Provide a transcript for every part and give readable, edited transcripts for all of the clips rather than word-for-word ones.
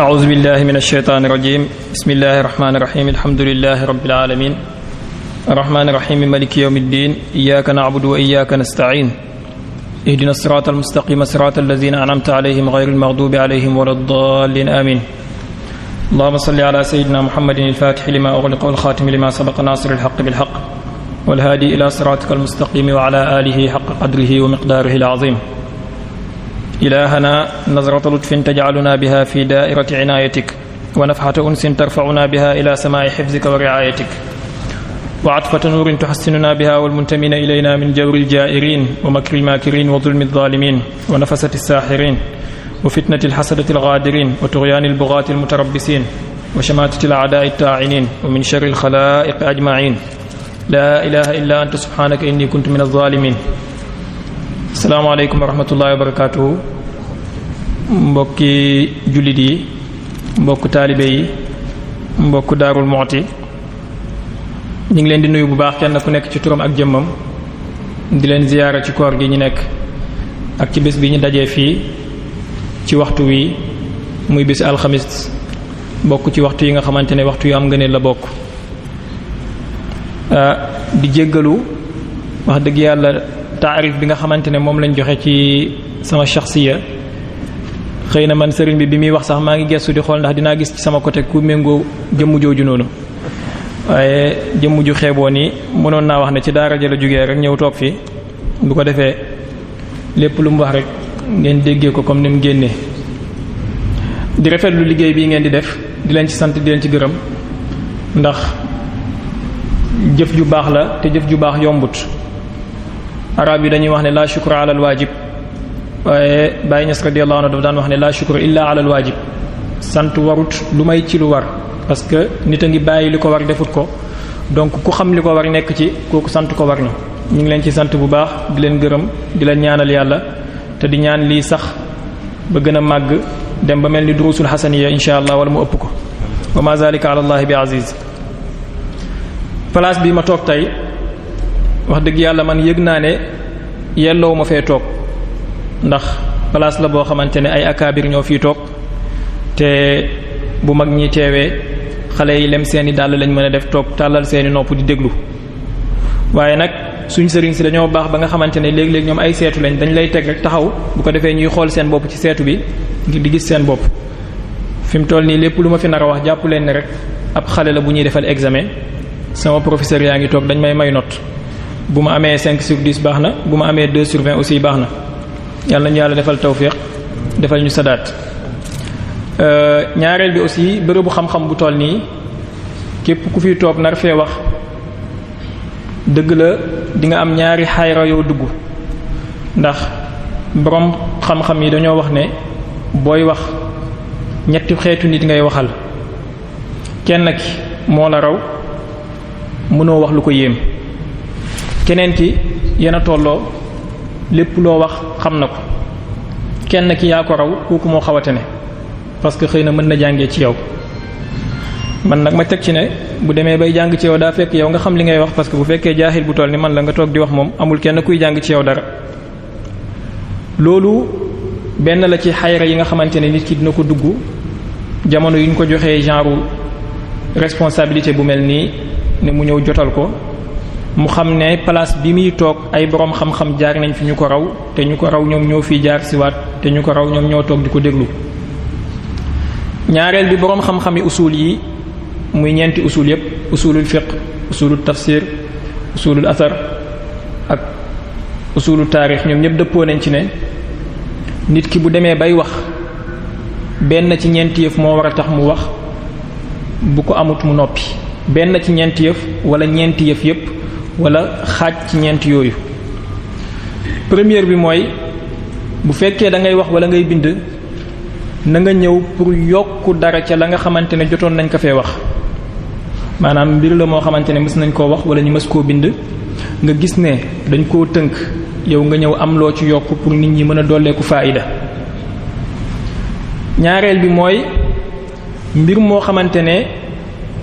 أعوذ بالله من الشيطان الرجيم بسم الله الرحمن الرحيم الحمد لله رب العالمين الرحمن الرحيم مالك يوم الدين إياك نعبد وإياك نستعين اهدنا الصراط المستقيم صراط الذين أنعمت عليهم غير المغضوب عليهم ولا الضالين آمين اللهم صل على سيدنا محمد الفاتح لما أغلق والخاتم لما سبق ناصر الحق بالحق والهادي إلى صراطك المستقيم وعلى آله حق قدره ومقداره العظيم إلهنا نظرة لطف تجعلنا بها في دائرة عنايتك ونفحة أنس ترفعنا بها إلى سماع حفظك ورعايتك وعطفة نور تحسننا بها والمنتمين إلينا من جور الجائرين ومكر الماكرين وظلم الظالمين ونفسة الساحرين وفتنة الحسدة الغادرين وطغيان البغاة المتربصين وشماتة الأعداء الطاعنين ومن شر الخلائق أجمعين لا إله إلا أنت سبحانك إني كنت من الظالمين. Asalaamaaleykum wa rahmatullahi wa barakaatuhu mbokki jullit yi mbokk taalibe yi mbokk Daarul Muxti ñu ngi leen di nuyu bu baax kenn ku nekk ci turam ak jëmmam di leen ziyaara ci koor gi ñu nekk ak ci bés bi ñu dajee fii ci waxtu wi muy bés alxamis bokk ci waxtu yi nga xamante ne waxtu yu am ngëneel la bokk di jéggalu wax dëgg yàlla taarif bi nga xamante ne moom lañ joxe ci sama shaxsiya xëy na man sëriñ bi muy wax sax maa ngi gestu di xool ndax dinaa gis ci sama côté ku méngoo jëmm jooju noonu waaye jëmm ju xeeboo ni mënoon naa wax ne ci daara ja la jógee rek ñëw toog fii bu ko defee lépp lu mu wax rek ngeen déggee ko comme ni mu génnee di rafetlu liggéey bii ngeen di def di leen ci sant di leen ci gërëm ndax jëf ju baax la te jëf ju baax yombut arab yi dañuy wax ne la shukra ala al waajib waaye Baye Niass radiyallahu anhu dafa daan wax ne la shukra illa ala al waajib sant warut lu may ci lu war parce que nit a ngi bàyyi li ko war defut ko donc ku xam li ko war nekk ci kooku sant ko war na ñu ngi leen ci sant bu baax di leen gërëm di leen ñaanal yàlla te di ñaan lii sax ba gën a màgg dem ba mel ni durusul xasaniya insha allah wala mu ëpp ko wa ma zalika ala allahi bi aziz place bi ma toog tey wax dëgg yàlla man yëg naa ne yelloo ma fee toog ndax place la boo xamante ne ay akaabir ñoo fii toog te bu mag ñi teewee xale yi lem seeni dàll lañ mën a def toog tàllal seeni nopp di déglu waaye nag suñ sëriñ si dañoo baax ba nga xamante ne léeg-léeg ñoom ay seetu lañ dañ lay teg rek taxaw bu ko defee ñuy xool seen bopp ci seetu bi ngir di gis seen bopp fi mu toll nii lépp lu ma fi nar a wax jàpp leen ne rek ab xale la bu ñuy defal examen sama professeur yaa ngi toog dañ may note bu ma amee 5/10 baax na bu ma amee 2/20 aussi baax na yàlla nañu yàlla defal tawfiq defal ñu sadaat ñaareel bi aussi bërëbu xam-xam bu toll nii képp ku fi toog nar fee wax dëgg la di nga am ñaari xayra yoo dugg ndax borom xam-xam yi dañoo wax ne booy wax ñetti xeetu nit ngay waxal kenn ki moo la raw mënoo wax lu ko yéem keneen ki yéen a tolloo lépp loo wax xam na ko kenn ki yaa ko raw kooku moo xawate ne parce que xëy na mën na jàngee ci yow man nag ma teg ci ne bu demee bay jàng ci yow daa fekk yow nga xam li ngay wax parce que bu fekkee jaaxil bu toll ni man la nga toog di wax moom amul kenn kuy jàng ci yow dara loolu benn la ci xayra yi nga xamante ne nit ki dina ko dugg jamono yu ñu ko joxee genre responsabilité bu mel nii ne mu ñëw jotal ko mu xam ne place bi muy toog ay boroom xam-xam jaar nañ fi ñu ko raw te ñu ko raw ñoom ñoo fiy jaar siwaat te ñu ko raw ñoom ñoo toog di ko déglu ñaareel bi boroom xam-xami usul yi muy ñeenti usul yépp usulul fiqh usulul tafsir usulul athar ak usulul taarix ñoom ñépp dëppoo nañ ci ne nit ki bu demee bay wax benn ci ñeenti yëf moo war a tax mu wax bu ko amut mu noppi benn ci ñeenti yëf wala ñeenti yëf yépp wala xaaj ci ñeent yooyu première bi mooy bu fekkee da ngay wax wala ngay bind na nga ñëw pour yokku dara ca la nga xamante ne jotoon nañ ko fee wax maanaam mbir la moo xamante ne mës nañ koo wax wala ñu mës koo bind nga gis ne dañ koo tënk yow nga ñëw am loo ci yokk pour nit ñi mën a dolleeku faayida ñaareel bi mooy mbir moo xamante ne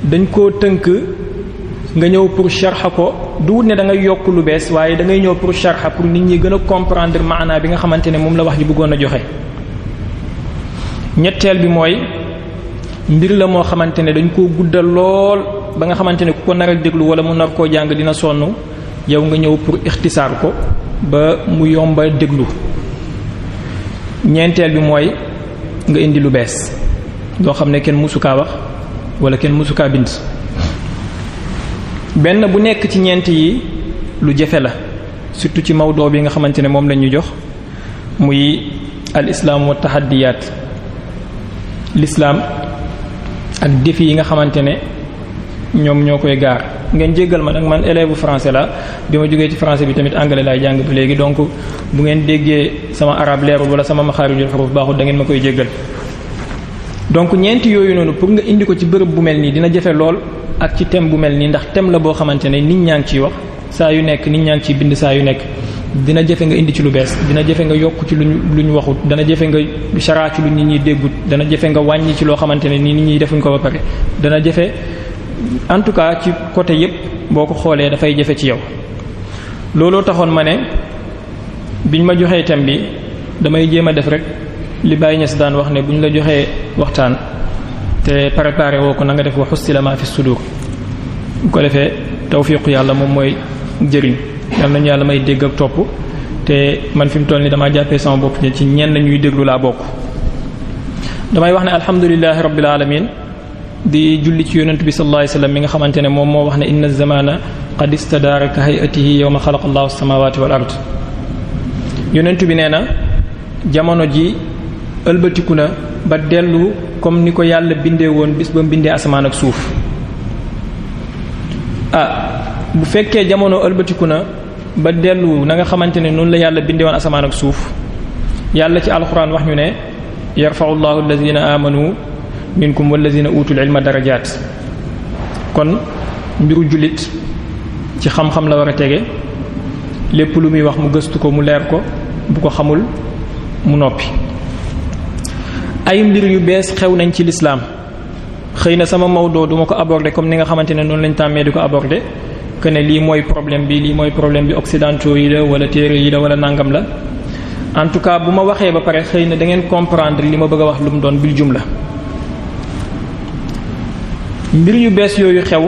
dañ koo tënk nga ñëw pour sharxa ko du wut ne da ngay yokk lu bees waaye da ngay ñëw pour sharxa pour nit ñi gën a comprendre maanaa bi nga xamante ne moom la wax ji bëggoon a joxe ñetteel bi mooy mbir la moo xamante ne dañ koo guddal lool ba nga xamante ne ku ko nar a déglu wala mu nar koo jàng dina sonn yow nga ñëw pour ixtisaar ko ba mu yomba déglu. ñeenteel bi mooy nga indi lu bees loo xam ne kenn mësukaa wax wala kenn mësukaa bind. benn bu nekk ci ñeent yi lu jafe la surtout ci mawdoo bi nga xamante ne moom lañ ñu jox muy al islaam wa tahaddiyaat l'islam ak défi yi nga xamante ne ñoom ñoo koy gaar. ngeen jéggal ma nag man élève français la bi ma jógee ci français bi tamit anglais laay jàng ba léegi donc bu ngeen déggee sama arabe leerul wala sama maxaarijul xuruf baaxul da ngeen ma koy jéggal. donc ñeenti yooyu noonu pour nga indi ko ci bërëb bu mel nii dina jafe lool ak ci thème bu mel nii ndax thème la boo xamante ne nit ñaa ngi ciy wax saa yu nekk nit ñaa ngi ciy bind saa yu nekk. dina jafe nga indi ci lu bees dina jafe nga yokk ci lu ñu waxut dana jafe nga saraa ci lu nit ñi déggut dana jafe nga wàññi ci loo xamante ne nii nit ñi defuñ ko ba pare dana jafe en tout cas ci côté yépp boo ko xoolee dafay jafe ci yow. looloo taxoon ma ne biñ ma joxee thème bi damay jéem a def rek li Baye Niass daan wax ne buñ la joxee waxtaan te préparé woo ko na nga def wa hussila ma fi sudur bu ko defee tawfiqu yàlla moom mooy jëriñ. yal nañu yàlla may dégg ak topp te man fi mu toll nii damaa jàppee sama bopp ci ñenn ñuy déglu laa bokk. damay wax ne alhamdulillahi rabbil alamin di julli ci yonent bi sallallahu alayhi wasallam mi nga xamante ne moom moo wax ne inna zamana qad istadaara ka hay'atihi yawma xalaqa allahu as-samawati wal ard. yonent bi nee na jamono ji ëlbatiku na ba dellu comme ni ko yàlla bindee woon bis ba mu bindee asamaan ak suuf. bu fekkee jamono ëlbatiku na ba dellu na nga xamante ne noonu la yàlla bindee woon asamaan ak suuf yàlla ci alxuraan wax ñu ne yarfa'u llahu alladhina amanu minkum walladhina utul ilma darajaat. kon mbiru jullit ci xam-xam la war a tege lépp lu muy wax mu gëstu ko mu leer ko bu ko xamul mu noppi. ay mbir yu bees xew nañ ci lislaam xëy na sama mawdoo duma ko aborder comme ni nga xamante ne noonu lañ tàmmee di ko aborder que ne lii mooy problème bi occidentaux yi la wala téere yi la wala nangam la. en tout cas bu ma waxee ba pare xëy na da ngeen comprendre li ma bëgg a wax lu mu doon bil jumla. mbir yu bees yooyu xew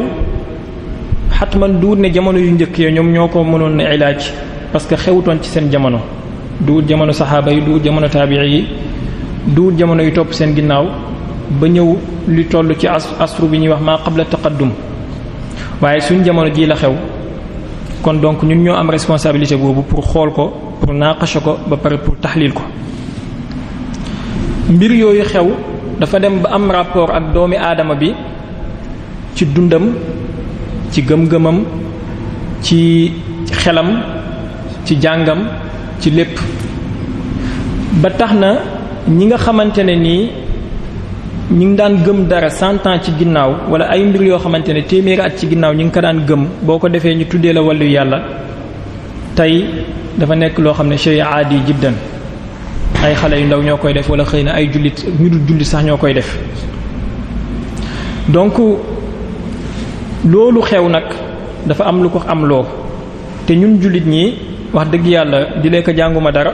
xatman duut ne jamono yu njëkk ya ñoom ñoo ko mënoon na ilaaj parce que xewutoon ci seen jamono duut jamono saxaaba yi duut jamono taabii yi duut jamono yu topp seen ginnaaw ba ñëw li toll ci asru bi ñuy wax maa qabla taqaddum. waaye suñ jamono jii la xew kon donc ñun ñoo am responsabilité boobu pour xool ko pour naaqasha ko ba pare pour taxliil ko. mbir yooyu xew dafa dem ba am rapport ak doomi aadama bi ci dundam ci gëm-gëmam ci xelam ci jàngam ci lépp ba tax na ñi nga xamante ne nii ñi ngi daan gëm dara 100 ans ci ginnaaw wala ay mbir yoo xamante ne téeméeri at ci ginnaaw ñi ngi ko daan gëm boo ko defee ñu tuddee la wàllu yàlla tey dafa nekk loo xam ne shay aadi jiddan ay xale yu ndaw ñoo koy def wala xëy na ay jullit ñu dul jullit sax ñoo koy def. donc loolu xew nag dafa am lu ko am loo te ñun jullit ñi wax dëgg yàlla di lee ko jànguma dara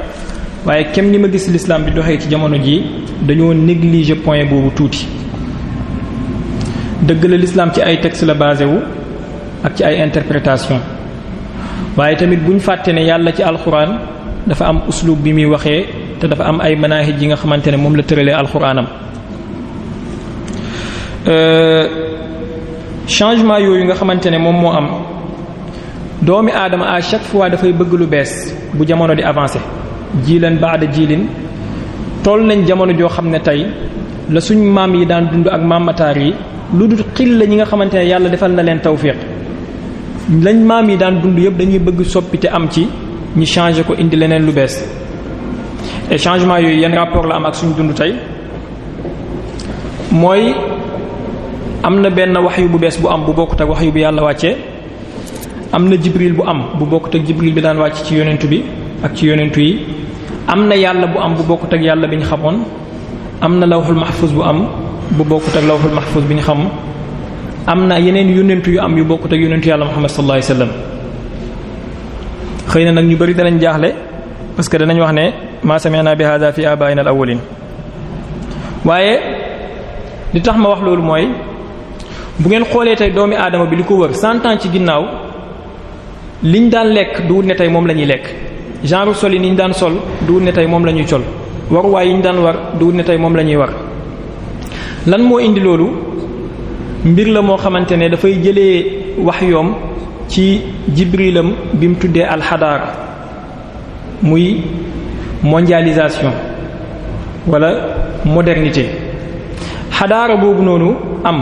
waaye kem ni ma gis l'islam bi doxee ci jamono ji dañoo négliger point boobu tuuti. dëgg la l'islam ci ay texte la basé wu ak ci ay interprétation waaye tamit buñ fàtte ne yàlla ci alxuraan dafa am uslub bi muy waxee te dafa am ay manahij yi nga xamante ne moom la tëralee alxuraanam. changement yooyu nga xamante ne moom moo am doomi aadama à chaque fois dafay bëgg lu bees bu jamono di avancer jiilan baada jiilin toll nañ jamono joo xam ne tey la suñ maam yi daan dund ak maamataar yi lu dul xil la ñi nga xamante ne yàlla defal na leen tawfiq lañ maam yi daan dund yëpp dañuy bëgg soppite am ci ñi changer ko indi leneen lu bees. et changement yooyu yan rapport la am ak suñ dund tey mooy am na benn waxyu bu bees bu am bu bokkut ak waxyu bu yàlla wàccee am na jibril bu am bu bokkut ak jibril bi daan wàcc ci yonentu bi ak ci yonentu yi am na yàlla bu am bu bokkut ak yàlla bi ñu xamoon am na lawhul mahfuz bu am bu bokkut ak lawhul mahfuz bi ñu xam am na yeneen yonentu yu am yu bokkut ak yonentu yàlla Muhammad sallallahu alayhi wasallam. xëy na nag ñu bari danañ jaaxle parce que danañ wax ne ma sami'na bi hadha fi abaina al awwalin waaye li tax ma wax loolu mooy bu ngeen xoolee tey doomi aadama bi li ko wër 100 ans ci ginnaaw liñ daan lekk duwut ne tey moom la ñuy lekk genre sol yi niñ daan sol duwut ne tey moom la ñuy sol waruwaay yi ñu daan war duwut ne tey moom la ñuy war lan moo indi loolu mbir la moo xamante ne dafay jëlee wax yoom ci jibrilam bi mu tuddee alxadaara muy mondialisation wala modernité xadaara boobu noonu am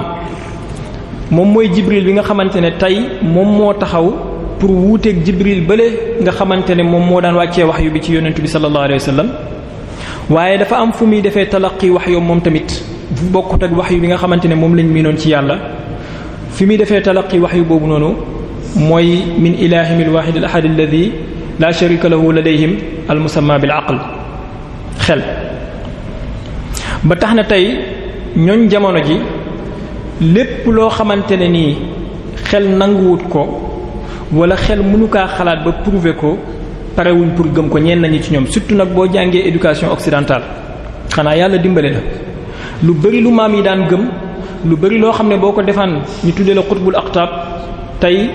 moom mooy jibril bi nga xamante ne tey moom moo taxaw pour wuuteeg jibril bële nga xamante ne moom moo daan wàccee wax yu bi ci yonentu bi sallallahu alayhi wa sallam waaye dafa am fu muy defee talaqi wax yoom moom tamit fu bokkut ak wax yu bi nga xamante ne moom lañ miinoon ci yàlla fi muy defee talaqi wax yu boobu noonu mooy min ilahim alwahid al ahad alladi la sharika lahu ladayhim al musamma bil aql xel ba tax na tey ñooñ jamono ji lépp loo xamante ne nii xel nanguwut ko wala xel mënu kaa xalaat ba prouver ko parewuñ pour gëm ko ñenn ñi ci ñoom surtout nag boo jàngee éducation occidentale xanaa yàlla dimbale la lu bari lu maam yi daan gëm lu bari loo xam ne boo ko defaan ñu tuddee la xutbul aqtab tey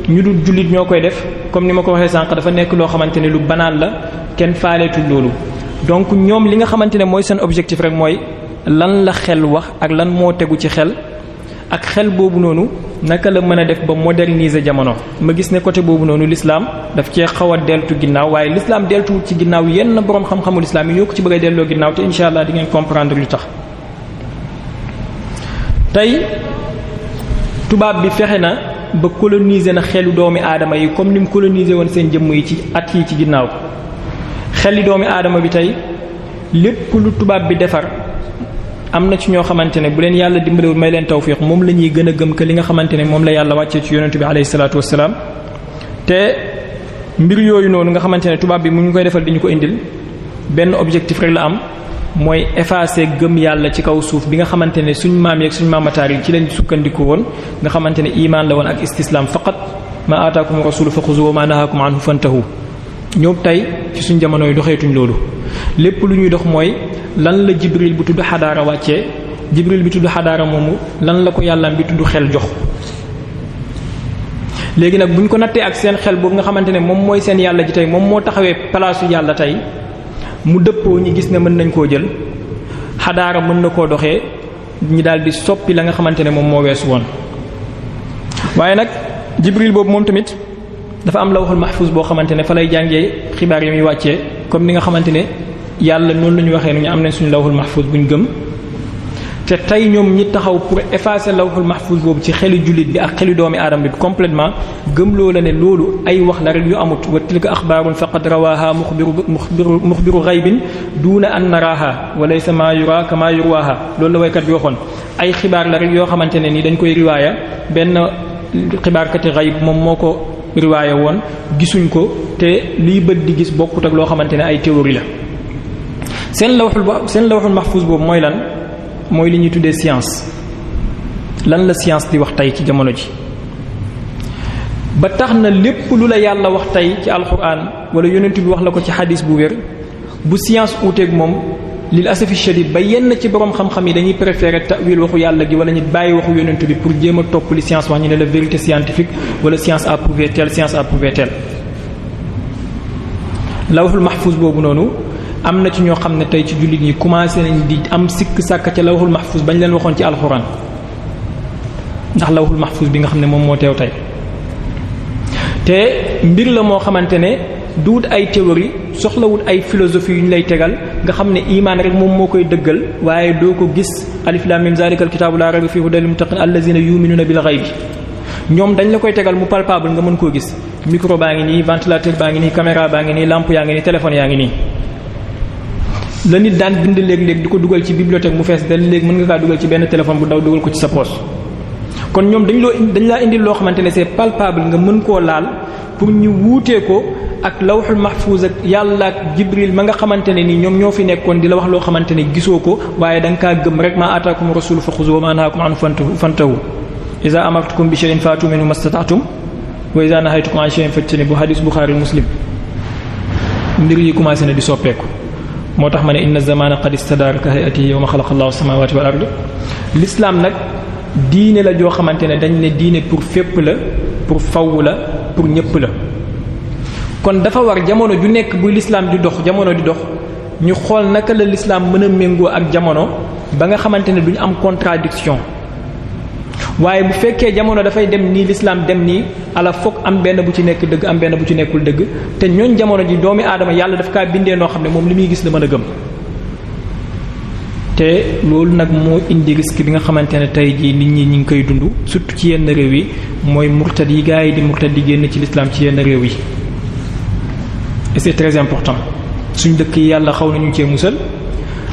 ñu dul jullit ñoo koy def comme ni ma ko waxee sànq dafa nekk loo xamante ne lu banal la kenn faaleetul loolu donc ñoom li nga xamante ne mooy seen objectif rek mooy lan la xel wax ak lan moo tegu ci xel ak xel boobu noonu naka la mën a def ba moderniser jamono ma gis ne côté boobu noonu l'islam daf cee xaw a deltu ginnaaw waaye l'islam deltuwut ci ginnaaw yenn boroom xam-xamul islam yi ñoo ko ci bëgg a delloo ginnaaw te insha allah di ngeen comprendre lu tax tey tubaab bi fexe na ba coloniser na xelu doomi aadama yi comme ni mu coloniser woon seen jëmm yi ci at yi ci ginnaaw xeli doomi aadama bi tey lépp lu tubaab bi defar am na ci ñoo xamante ne bu leen yàlla dimbalewul may leen tawfiq moom la ñuy gën a gëm que li nga xamante ne moom la yàlla wàccee ci yonent bi alayhi salaatu wassalaam te mbir yooyu noonu nga xamante ne tubaab bi mu ngi koy defal di ñu ko indil benn objectif rek la am mooy effacer gëm yàlla ci kaw suuf bi nga xamante ne suñ maam yeeg suñ maamataar yi ci lañ sukkandiku woon nga xamante ne iman la woon ak istislam faqat ma ataakum rasulu fa xuzu wa ma nahakum anhu fantahu ñoom tey ci suñ jamono yi doxeetuñ loolu lépp lu ñuy dox mooy lan la jibril bu tudd xadaara wàccee jibril bi tudd xadaara moomu lan la ko yàllaam bi tudd xel jox léegi nag bu ñu ko nattee ak seen xel boobu nga xamante ne moom mooy seen yàlla ji tey moom moo taxawee palaasu yàlla tey mu dëppoo ñi gis ne mën nañ koo jël xadaara mën na koo doxee ñi daal di soppi la nga xamante ne moom moo weesu woon waaye nag jibril boobu moom tamit dafa am lawhul mahfuz boo xamante ne fa lay jàngee xibaar yi muy wàccee comme ni nga xamante ne yàlla noonu la ñu waxee ñu am nañ suñu lawhul mahfuz buñ gëm te tey ñoom ñi taxaw pour effacer lawhul mahfuz boobu ci xelu jullit bi ak xelu doomi aadama bi complètement gëm loo la ne loolu ay wax la rek yu amut wa tilka axbaarun faqad rawaha muxbiru ghaybin duuna an naraha wa laysa ma yura kama yurwaha loolu la waykat bi waxoon ay xibaar la rek yoo xamante ne ni dañ koy riwaaya benn xibaarkati gayb moom moo ko riwaaya woon gisuñ ko te liy bët di gis bokkut ak loo xamante ne ay théorie la seen lawhul mahfuz boobu mooy lan mooy li ñuy tuddee science lan la science di wax tey ci jamono ji ba tax na lépp lu la yàlla wax tey ci alquran wala yonent bi wax la ko ci xadis bu wér bu science uuteeg moom lil asafi shadid ba yenn ci borom xam-xam yi dañuy préférer ta'wil waxu yàlla gi wala ñu bàyyi waxu yonent bi pour jéem a topp li science wax ñu ne la vérité scientifique wala science a prouvé tel science a prouvé tel lawhul mahfuz boobu noonu am na ci ñoo xam ne tey ci jullit ñi commencé nañ di am sikk sàkk ca lawhul mahfuz bañ leen waxoon ci alxuraan ndax lawhul mahfuz bi nga xam ne moom moo teew tey te mbir la moo xamante ne duwut ay théorie soxlawut ay philosophie yu ñu lay tegal nga xam ne imaan rek moom moo koy dëggal waaye doo ko gis alif lam mim zalikal kitaabu laa rayba fiihi hudan lil muttaqin allazina yu'minuna bil ghaybi ñoom dañ la koy tegal mu palpable nga mën koo gis micro baa ngi nii ventilateur baa ngi nii caméra baa ngi nii lampe yaa ngi nii téléphone yaa ngi nii la nit daan bind léeg-léeg di ko dugal ci bibliothèque mu fees del léegi mën nga kaa dugal ci benn téléphone bu daw dugal ko ci sa poche kon ñoom dañ laa indil loo xamante ne c'est palpable nga mën koo laal pour ñu wuutee ko ak lawhul mahfuz ak yàlla ak jibril ma nga xamante ne nii ñoom ñoo fi nekkoon di la wax loo xamante ne gisoo ko waaye da nga kaa gëm rek ma ataakum rasul fa xuzu wa ma nahakum anhu fantahu iza amartukum bi shay'in fatu minhu mastata'tum wa iza nahaytukum an shay'in fajtanibu hadith bukhari muslim mbir yi commencé na di soppeeku moo tax ma ne inna zamana qad istadara ka hayatihi yawma xalaqa allahu samawati wal ard. l'islam nag diine la joo xamante ne dañ ne diine pour fépp la, pour faw la, pour ñëpp la. kon dafa war jamono ju nekk buy l'islam di dox, jamono di dox, ñu xool naka la l'islam mën a méngoo ak jamono ba nga xamante ne duñu am contradiction. waaye bu fekkee jamono dafay dem nii l'islam dem nii ala foog am benn bu ci nekk dëgg, am benn bu ci nekkul dëgg, te ñooñ jamono ji doomi aadama yàlla daf kaa bindee noo xam ne moom li muy gis la mën a gëm. te loolu nag moo indi risque bi nga xamante ne tey jii nit ñi ngi koy dund, surtout ci yenn réew yi, mooy murtad yi gaa yi di murtad di génn ci l'islam ci yenn réew yi. et c'est très important. suñ dëkk yi yàlla xaw nañu cee musal,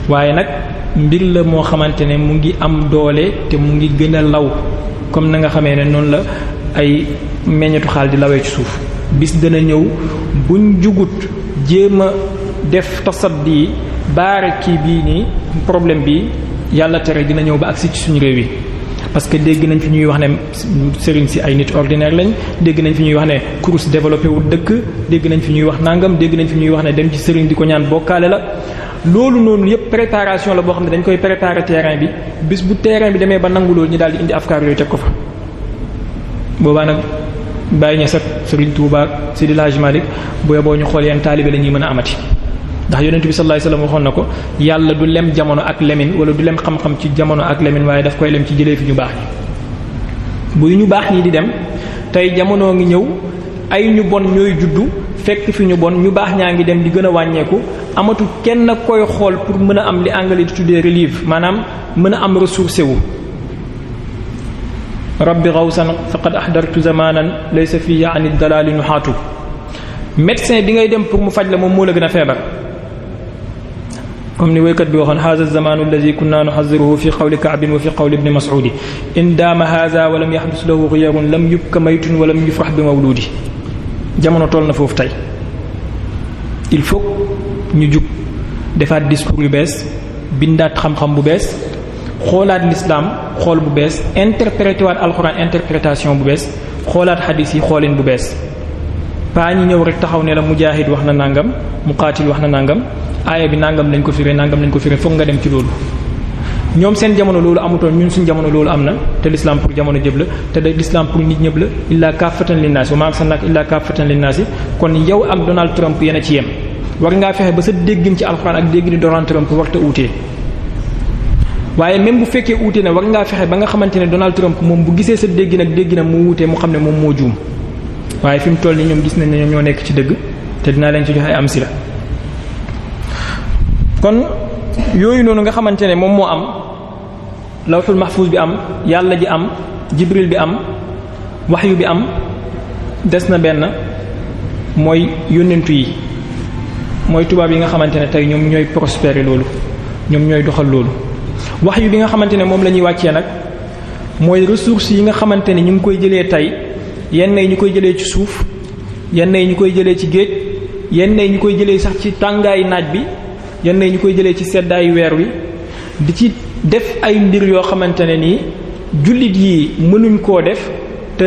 waaye nag mbir la moo xamante ne mu ngi am doole te mu ngi gën a law comme na nga xamee ne noonu la ay meññetu xaal di lawee ci suuf. bis dana ñëw buñ jugut jéem a def tasaddi baare kii bii nii problème bi, yàlla tere dina ñëw ba agsi ci suñu réew yi. parce que dégg nañ fi ñuy wax ne sëriñ si ay nit ordinaire lañ, dégg nañ fi ñuy wax ne kurus développé wu dëkk, dégg nañ fi ñuy wax nangam, dégg nañ fi ñuy wax ne dem ci sëriñ di ko ñaan bokkaale la. loolu noonu yépp préparation la boo xam ne dañ koy préparer terrain bi, bis bu terrain bi demee ba nangu loolu ñu daal di indi afkaar yooyu teg ko fa. boobaa nag bàyyi ña sax Sëriñ Tuubaa Seydi El Hadji Malick boo ñu xool yenn taalibe la ñuy mën a amati. ndax yonent bi sallallahu alayhi wasallam waxoon na ko, yàlla du lem jamono ak lemin, wala du lem xam-xam ci jamono ak lemin, waaye daf koy lem ci jëlee fi ñu baax ñi. bu ñu baax ñi di dem tey jamono ngi ñëw ay ñu bon ñooy juddu fekk fi ñu bon, ñu baax ñaa ngi dem di gën a wàññeeku, amatu kenn koy xool pour mën a am li anglais di tuddee relief, maanaam mën a am ressourcé wu. rabbi ghawsan faqad ahdartu zamanan laysa fihi an ad-dalali nuhaatu. médecin bi ngay dem pour mu faj la moom moo la gën a feebar. comme ni waykat bi waxoon, haza zamanu alladi kunna nuhazziruhu fi qawli Ka'bin wa fi qawli ibni Mas'udi in daama haza wa lam yahdus lahu ghiyarun lam yubka maytun wa lam yufrah bi mawludi. jamono toll na foofu tey, il faut ñu jug defaat discours yu bees, bindaat xam-xam bu bees, xoolaat l'islam xool bu bees, interprété waat alxuraan interprétation bu bees, xoolaat xadiis yi xoolin bu bees. paa ñi ñëw rek taxaw ne la mujaahid wax na nangam, muqaatil wax na nangam, aaya bi nangam lañ ko firé, nangam lañ ko firé, foog nga dem ci loolu. ñoom seen jamono loolu amutoon, ñun suñ jamono loolu am na, te l'islam pour jamono jëb la, te de l'islam pour nit ñëpp la. illaa kaafatan linnaasi wa maa arsalnaaka illaa kaafatan linnaasi. kon yow ak Donald Trump yéen a ci yem. war ngaa fexe ba sa déggin ci alxuraan ak déggin Donald Trump warta uutee. waaye même bu fekkee uute na, war ngaa fexe ba nga xamante ne Donald Trump moom bu gisee sa déggin ak dégginam mu wuutee mu xam ne moom moo juum. waaye fi mu toll nii ñoom gis nañ ne ñoom ñoo nekk ci dëgg, te dinaa leen ci joxe ay am si la. kon yooyu noonu nga xamante ne moom moo am, lawhul mahfuz bi am, yàlla ji am, jibril bi am, waxyu bi am, des na benn mooy yónnentu yi, mooy tubaab yi nga xamante ne tey ñoom ñooy prospérer loolu, ñoom ñooy doxal loolu. waxyu bi nga xamante ne moom la ñuy wàccee nag mooy ressources yi nga xamante ne ñu ngi koy jëlee tey, yenn yi ñu koy jëlee ci suuf, yenn yi ñu koy jëlee ci géej, yenn yi ñu koy jëlee sax ci tàngaayu naaj bi, yenn yi ñu koy jëlee ci seddaayu weer wi, di ci def ay mbir yoo xamante ne nii jullit yi mënuñ koo def, te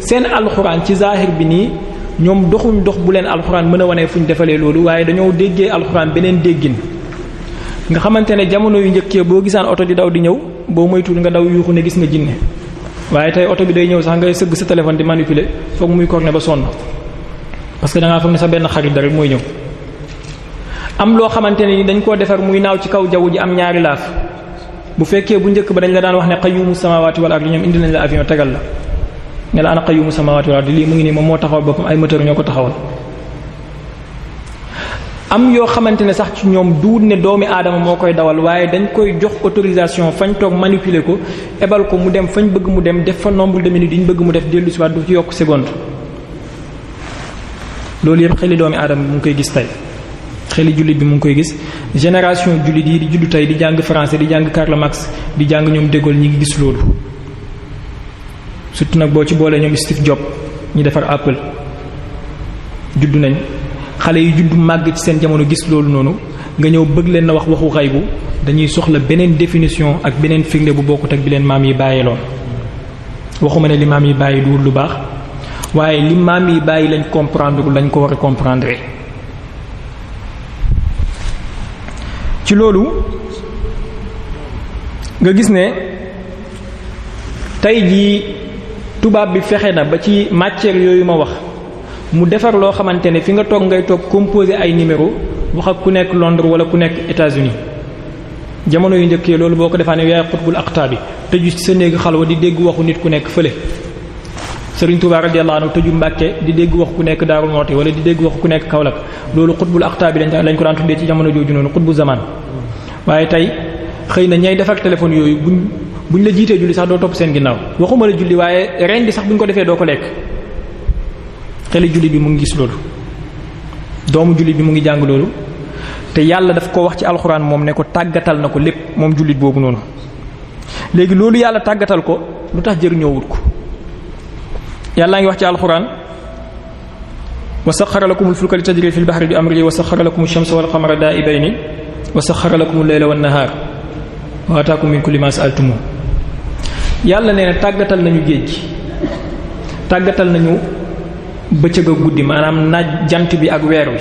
seen alxuraan ci zaahir bi nii ñoom doxuñ dox bu leen alxuraan mën a wane fu ñu defalee loolu, waaye dañoo déggee alxuraan beneen déggin. nga xamante ne jamono yu njëkkee boo gisaan oto di daw di ñëw, boo moytuwul nga daw yuuxu ne gis nga jinne. waaye tey oto bi day ñëw sax ngay sëgg sa téléphone di manipuler, foog muy corne ba sonn, parce que da ngaa foog ne sa benn xarit da rek mooy ñëw. am loo xamante ne ni dañ koo defar muy naaw ci kaw jaww ji am ñaari laaf. bu fekkee bu njëkk ba dañ la daan wax ne qayyumu samawati wal ardi, ñoom indi nañ la avion tegal la ne la ana qayyumu samawati wal ardi, lii mu ngi nii moom moo taxawal boppam, ay moteur ñoo ko taxawal. am yoo xamante ne sax ci ñoom duut ne doomi aadama moo koy dawal, waaye dañ koy jox autorisation fañ toog manipuler ko, ebal ko mu dem fañ bëgg mu dem, def fa nombre de minutes yi ñu bëgg mu def, dellu si waat du ci yokk seconde. loolu yëpp xeli doomi aadama mu ngi koy gis tey, xeli jullit bi mu ngi koy gis. génération jullit yi di juddu tey di jàng français, di jàng Karl Marx, di jàng ñoom De Gaulle, ñi ngi gis loolu. surtout nag boo ci boolee ñoom Steve Jobs ñi defar Apple juddu nañ. xale yi juddu màgg ci seen jamono gis loolu noonu, nga ñëw bëgg leen na wax waxu xaybu, dañuy soxla beneen définition ak beneen firnde bu bokkut ak bi leen maam yi bàyyi loon. waxuma ne li maam yi bàyyi duwul lu baax, waaye li maam yi bàyyi lañ comprendre lañ ko war a comprendre. ci loolu nga gis ne tey jii tubaab bi fexe na ba ci matière yooyu ma wax mu defar loo xamante ne fi nga toog ngay toog composé ay numéro wax ak ku nekk Londres wala ku nekk États-Unis jamono yu njëkkee loolu boo ko defaa ne yaay xutbul aqtaabi tëju ci sa néegu xalwa di dégg waxu nit ku nekk fële Sëriñ Tuubaa radiyallahu anhu tëju Mbàkke di dégg wax ku nekk Daaru Muxti wala di dégg wax ku nekk Kaolack loolu xutbul aqtaabi lañ ko daan tuddee ci jamono jooju noonu xutbu zaman waaye tey xëy na ñay defar téléphone yooyu buñ la jiitee julli sax doo topp seen ginnaaw waxuma la julli waaye ren di sax buñ ko defee doo ko lekk xeli julli bi mu ngi gis loolu doomu jullit bi mu ngi jàng loolu te yàlla daf ko wax ci alxuraan moom ne ko tàggatal na ko lépp moom jullit boobu noonu léegi loolu yàlla tàggatal ko lu tax jëriñoowut ko yàllaa ngi wax ci alxuraan wa saxxara lakumul fulka li tajri fil bahri bi amrihi wa saxxara lakumu shamsa wal qamara daa'ibayni wa saxxara lakumul layla wan nahaar wa ataakum min kulli ma sa'altumu yàlla nee na tàggatal nañu géej gi tàggatal nañu bëccëg ak guddi maanaam naaj jant bi ak weer wi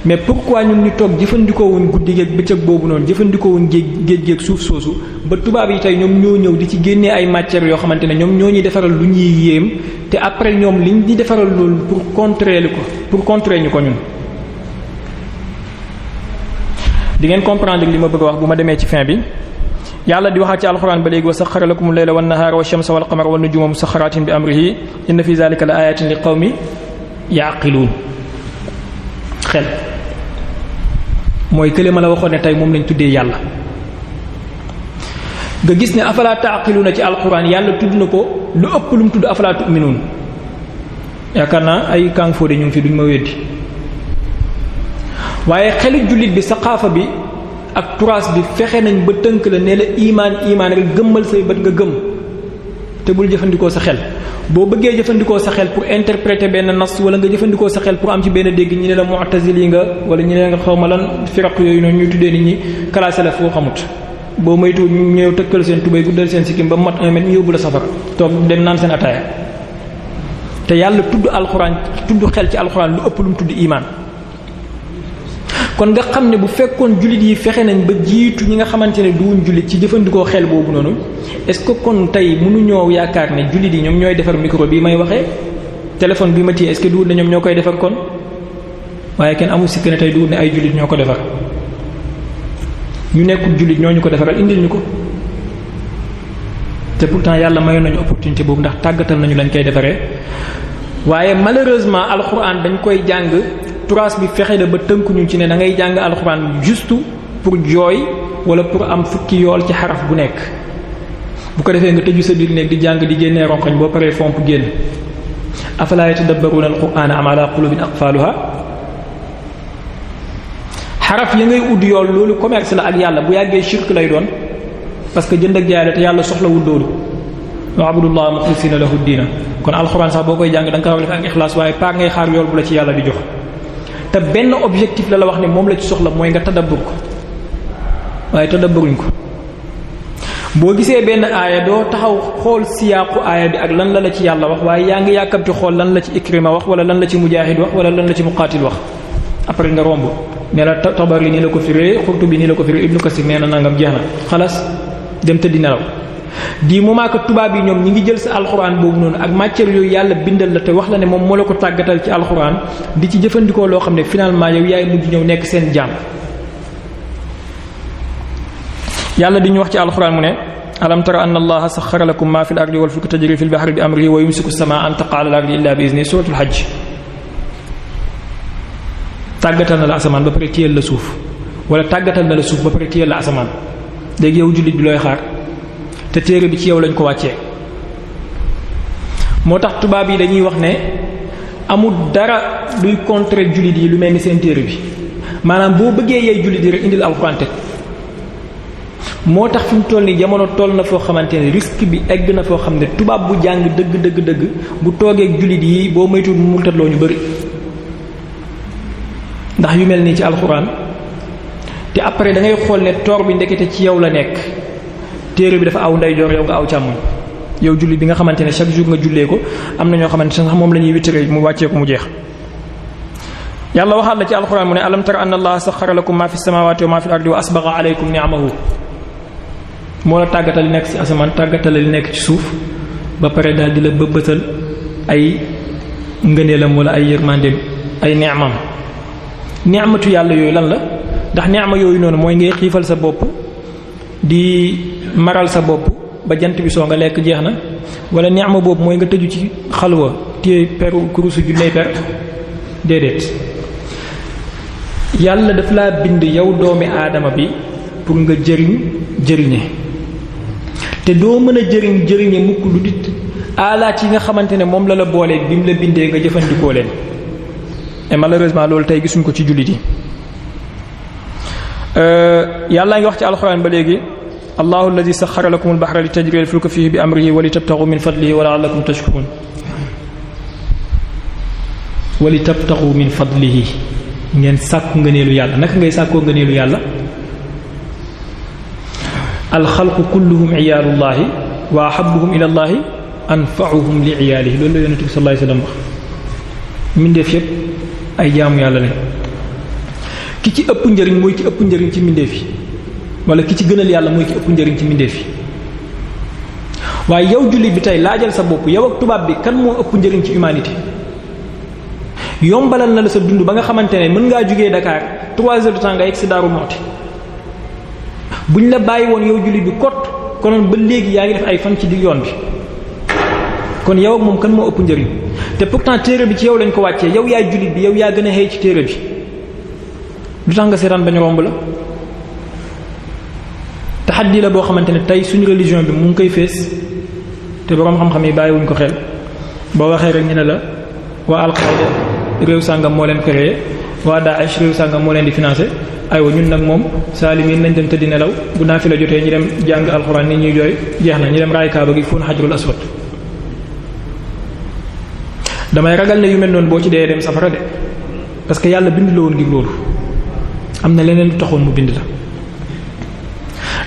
mais pourquoi ñun ñu toog jëfandikoo wuñ guddi geeg bëccëg boobu noonu jëfandikoo wuñ géej geeg suuf soosu ba tubaab yi tey ñoom ñoo ñëw di ci génnee ay matières yoo xamante ne ñoom ñoo ñuy defaral lu ñuy yéem te après ñoom liñ di defaral loolu pour contrer ñu ko ñun. di ngeen comprendre li ma bëgg a wax bu ma demee ci fin bi yàlla di waxaat ci alxuraan ba léegi wa saxxara lakumul layla wan nahaara wa shamsa wal qamara wan nujuma musaxxaraatin bi amrihi inna fi zalika la ayatin li qawmi yaqiluun xel mooy kële ma la waxoon ne tey moom lañ tuddee yàlla nga gis ne afala taaqiluuna ci alxuraan yàlla tudd na ko lu ëpp lu mu tudd afala tu'minuun yaakaar naa ay kàng fóode ñu ngi fi duñ ma weddi waaye xelu jullit bi saqaafa bi ak turaas bi fexe nañ ba tënk la ne la imaan rek gëmmal say bët nga gëm te bul jëfandikoo sa xel boo bëggee jëfandikoo sa xel pour interpréter benn nas wala nga jëfandikoo sa xel pour am ci benn dégg ñi ne la mu'tazili nga wala ñi ne nga xaw ma lan firaq yooyu noonu ñuy tuddee nit ñi classé la foo xamut boo moytu ñu ñëw tëkkal seen tubéy guddal seen sikkim ba mat 1 mètre ñu yóbbu la safara toog dem naan seen ataaya te yàlla tudd alxuraan tudd xel ci alxuraan lu ëpp lu mu tudd imaan kon nga xam ne bu fekkoon jullit yi fexe nañ ba jiitu ñi nga xamante ne duwuñ jullit ci jëfandikoo xel boobu noonu est-ce que kon tey mënuñoo yaakaar ne jullit yi ñoom ñooy defar micro bii may waxee téléphone bi ma téye est-ce que duwul ne ñoom ñoo koy defar kon waaye kenn amul sikk ne tey duwul ne ay jullit ñoo ko defar ñu nekkul jullit ñoo ñu ko defaral indil ñu ko te pourtant yàlla mayoon nañu opportunité boobu ndax tàggatal nañu lañ koy defaree waaye malheureusement alxuraan dañ koy jàng turaas bi fexe da ba tënkuñu ci ne da ngay jàng alxuraan juste pour jooy wala pour am fukki yool ci xaraf bu nekk bu ko defee nga tëju sa biir néeg di jàng di génnee ronkoñ boo paree fomp génn afala yatadabbaruna alqur'ana am ala qulubin aqfaluha xaraf ya ngay udd yool loolu commerce la ak yàlla bu yàggee shirk lay doon parce que jënd ak jaay la te yàlla soxlawul loolu wa abudullah mukhlisina lahu diina kon alxuraan sax boo koy jàng da nga ko war a def ak ixlaas waaye par ngay xaar yool bu la ci yàlla di jox te benn objectif la wax ne moom la ci soxla mooy nga tadabbur ko waaye tadabburuñ ko boo gisee benn aaya doo taxaw xool siyaaqu aaya bi ak lan la ci yàlla wax waaye yaa ngi yàkkamti xool lan la ci Ikrima wax wala lan la ci Mujaahid wax wala lan la ci Muqaatil wax après nga romb ne la Tabari nii la ko firee Xurtubi nii la ko firee Ibnu Kasir nee na nangam jeex na xalaas dem tëddi nelaw di moment que tubaab yi ñoom ñi ngi jël sa alxuraan boobu noonu ak matière yooyu yàlla bindal la te wax la ne moom moo la ko tàggatal ci alxuraan di ci jëfandikoo loo xam ne finalement yow yaay mujj ñëw nekk seen jaam yàlla di ñu wax ci alxuraan mu ne alam tara anna allaha saxxara lakum ma fil ardi wal fulka tajri fil bahri bi amrihi wa yumsiku as-samaa an taqa'a alal ardi illa bi izni suratul hajj tàggatal na la asamaan ba pare téyel la suuf wala tàggatal na la suuf ba pare téyel la asamaan léegi yow jullit bi looy xaar te téere bi ci yow lañ ko wàccee moo tax tubaab yi dañuy wax ne amul dara luy contrer jullit yi lu mel ni seen téere bi maanaam boo bëggee yey jullit yi rek indil alxuraan teg moo tax fi mu toll nii jamono toll na foo xamante ne risque bi egg na foo xam ne tubaab bu jàng dëgg bu toogee jullit yi boo moytuwul mu murtatloo ñu bari ndax yu mel nii ci alxuraan te après da ngay xool ne toor bi ndekete ci yow la nekk téere bi dafa aw ndeyjoor yow nga aw càmmoñ yow julli bi nga xamante ne chaque jour nga jullee ko am na ñoo xamante ne sax moom la ñuy witéré mu wàccee ko mu jeex yàlla waxaat la ci alxuraan mu ne alam tara anna allaha saxara lakum ma fi samawati wa ma fi al ardi wa asbagha alaykum ni'amahu moo la tàggatal li nekk ci asamaan tàggatal li nekk ci suuf ba pare daal di la bëbëtal ay ngëneelam wala ay yërmandeem ay ni'mam ni'matu yàlla yooyu lan la ndax ni'ma yooyu noonu mooy ngay xiifal sa bopp di maral sa bopp ba jant bi soo nga lekk jeex na wala ni'ma boobu mooy nga tëju ci xalwa téye peru kurusu junney per déedéet yàlla daf laa bind yow doomi aadama bi pour nga jëriñe te doo mën a jëriñe mukk lu dit alaat yi nga xamante ne moom la boolee bi mu la bindee nga jëfandikoo leen et malheureusement loolu tey gisuñ ko ci jullit yi yàlla ngi wax ci alxuraan ba léegi allahu alladi saxara lakum albahra li tajriya alfulka fihi bi amrihi wa li tabtaxu min fadlihi wa la'allakum tashkurun wa li tabtaxu min fadlihi ngeen sàkku ngëneelu yàlla naka ngay sàkkoo ngëneelu yàlla alxalqu kulluhum iyaalullahi wa ahabbuhum ila llahi anfa'uhum li iyaalihi loolu la yonent bi sallallahu alayhi wasallam wax mbindeef yépp ay jaamu yàlla lañ ki ci ëpp njëriñ mooy ki ëpp njëriñ ci mbindeef yi wala ki ci gënal yàlla mooy ki ëpp njëriñ ci mbindeef yi waaye yow jullit bi tey laajal sa bopp yow ak tubaab bi kan moo ëpp njëriñ ci humanité yombalal na la sa dund ba nga xamante ne mën ngaa jugee Dakar 3 heures de temps nga yegg si Daaru Muxti buñ la bàyyi woon yow jullit bi kot konoon ba léegi yaa ngi def ay fan ci digg yoon bi kon yow ak moom kan moo ëpp njëriñ te pourtant téere bi ci yow lañ ko wàccee yow yaay jullit bi yow yaa gën a xëy ci téere bi lu tax nga seetaan bañ romb la taxaddi la boo xamante ne tey suñu religion bi mu ngi koy fees te boroom xam-xam yi bàyyiwuñ ko xel boo waxee rek ñu ne la waa Al-Qaïda réew sàngam moo leen créé waa Daesh réew sàngam moo leen di financé aywa ñun nag moom saalimiin nañ dem tëddi nelaw bu naa fi la jotee ñu dem jàng alxuraan nit ñuy jooy jeex na ñu dem raay kaaba gi fóon xajrul aswad damay ragal ne yu mel noonu boo ci dee dem safara de parce que yàlla bind la woon ngir loolu am na leneen lu taxoon mu bind la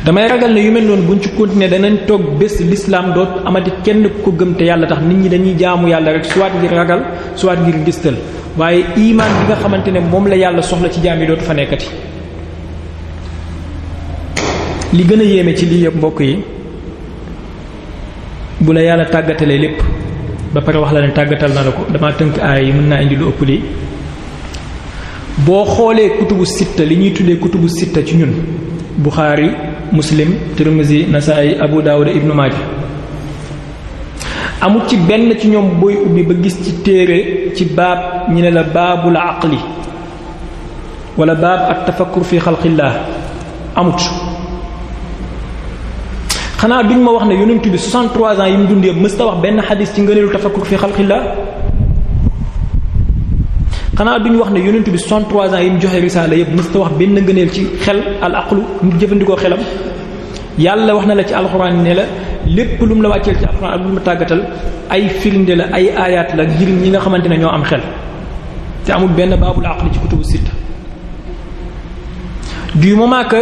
damay ragal ne yu mel noonu buñ ci continuer danañ toog bés l'islam doot amati kenn ko gëm te yàlla tax nit ñi dañuy jaamu yàlla rek soit ngir ragal soit ngir ngistal waaye iman bi nga xamante ne moom la yàlla soxla ci jaam yi dootu fa nekkati li gën a yéeme ci lii yëpp mbokk yi bu la yàlla tàggatalee lépp ba pare wax la ne tàggatal na la ko dama tënk aay yi mën naa indi lu ëpp lii boo xoolee kutubu sitta li ñuy tuddee kutubu sitta ci ñun Bukhari Muslim Tirmizi Nasaa'i Abu Dawud Ibnu Maaja amul ci benn ci ñoom booy ubbi ba gis ci téere ci baab ñi ne la baabul aqli wala baab at tafakkur fi xalqillah amut xanaa duñ ma wax ne yonent bi 63 ans yi mu dundee mës ta wax benn xadis ci ngëneelu tafakkur fi xalqillah xanaa duñ wax ne yonent bi 63 ans yi mu joxe risaala yëpp mës ta wax benn ngëneel ci xel al aqlu nit jëfandikoo xelam yàlla wax na la ci alxuraan ne la lépp lu mu la wàcceel ci alxuraan ak lu mu tàggatal ay firnde la ay aayaat la ngir ñi nga xamante ne ñoo am xel te amul benn baabul aqli ci kutubu sitta du moment que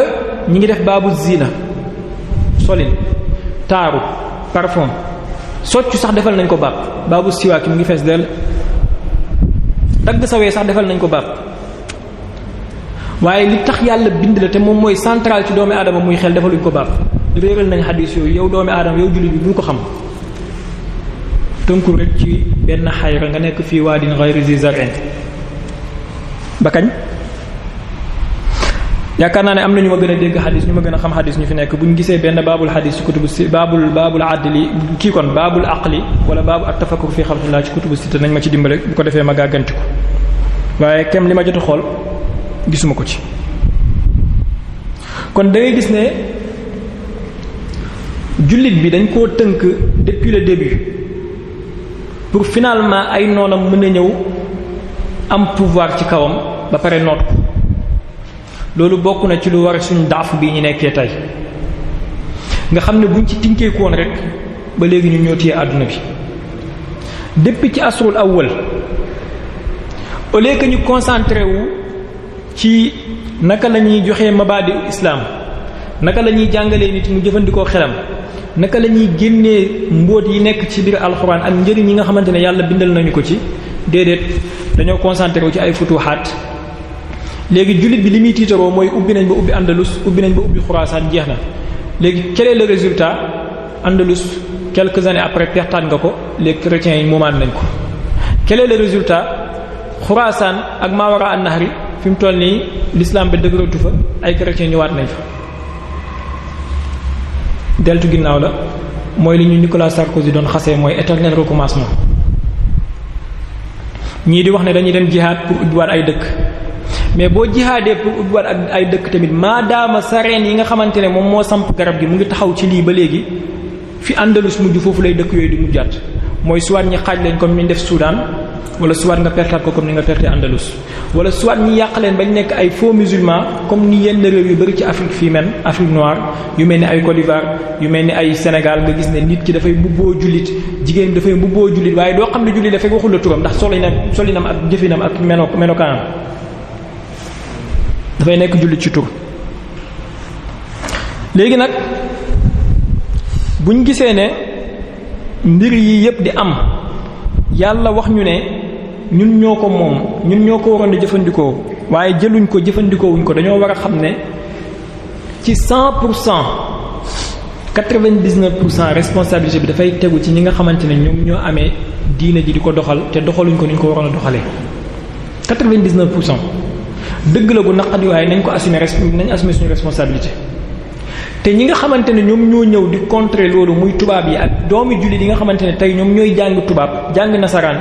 ñi ngi def baabu zina solin taaru parfum soccu sax defal nañ ko baabu siwaaki mu ngi fees dell dagg sawee sax defal nañ ko baab waaye li tax yàlla bind la te moom mooy central ci doomi aadama muy xel defaluñ ko baab réeral nañ xadiis yooyu yow doomi aadama yow jullit bi bul ko xam tënkul rek ci benn xayra nga nekk fii waadin ghayri zi zar'in ba kañ yaakaar naa ne am na ñu ma gën a dégg xadis ñu ma gën a xam xadis ñu fi nekk bu ñu gisee benn baabul xadis ci kutubu si baabul adli kii kon baabul aqli wala baabu at tafakkur fi xalqillah ci kutubu sitta nañ ma ci dimbale bu ko defee ma gàgganti ko waaye kem li ma jot a xool gisuma ko ci. kon da ngay gis ne jullit bi dañ koo tënk depuis le début pour finalement ay noonam mën a ñëw am pouvoir ci kawam ba pare noot ko. loolu bokk na ci lu war suñu daaf bii ñu nekkee tey nga xam ne buñ ci tinkeeku woon rek ba léegi ñu ñoo téye àdduna bi depuis ci asrul awwal au lieu que ñu concentré wu ci naka la ñuy joxee mabaadi islam naka la ñuy jàngalee nit mu jëfandikoo xelam naka la ñuy génnee mbóot yi nekk ci biir alxuraan ak njëriñ yi nga xamante ne yàlla bindal nañu ko ci déedéet dañoo concentré wu ci ay futuhaat léegi jullit bi li muy tiitaroo mooy ubbi nañ ba ubbi Andalus ubbi nañ ba ubbi Xuraasaan jeex na léegi quel est le résultat Andalus quelques années après pertaan nga ko les chrétiens yi moomaat nañ ko quel est le résultat Xuraasaan ak Mawara an-Nahri fi mu toll nii l'islam ba dëgëratu fa ay chrétiens ñëwaat nañ fa deltu ginnaaw la mooy li ñu Nicolas Sarkozy doon xasee mooy éternel recommencement ñii di wax ne dañuy dem jihaad pour ubbiwaat ay dëkk mais boo jihaadee pour ubbiwaat ak ay dëkk tamit maadaama sareen yi nga xamante ne moom moo samp garab gi mu ngi taxaw ci lii ba léegi fi Andalus mujj foofu lay dëkk yooyu di mujjaat mooy soit ñi xaaj leen comme ni ñu def Soudan wala soit nga pertaat ko comme ni nga pertee Andalus wala soit ñi yàq leen bañ nekk ay faux musulmans comme ni yenn réew yu bari ci Afrique fii men Afrique noire yu mel ni ay Côte d'Ivoire yu mel ni ay Sénégal nga gis ne nit ki dafay mbubboo jullit jigéen dafay mbubboo jullit waaye doo xam ne jullit dafay waxul la turam ndax solinam ak jëfinam ak melokaanam dafay nekk jullit ci tur léegi nag buñ gisee ne mbir yi yépp di am yàlla wax ñu ne ñun ñoo ko moom ñun ñoo ko waroon a jëfandikoo waaye jëluñ ko jëfandikoo wuñ ko dañoo war a xam ne ci 99% responsabilité bi dafay tegu ci ñi nga xamante ne ñoom ñoo amee diine ji di ko doxal te doxaluñ ko ni ñu ko waroon a doxalee 99% dëgg la gu naqadi waaye nañ ko assumer suñu responsabilité te ñi nga xamante ne ñoom ñoo ñëw di contrer loolu muy tubaab yi ak doomi jullit yi nga xamante ne tey ñoom ñooy jàng tubaab jàng nasaraan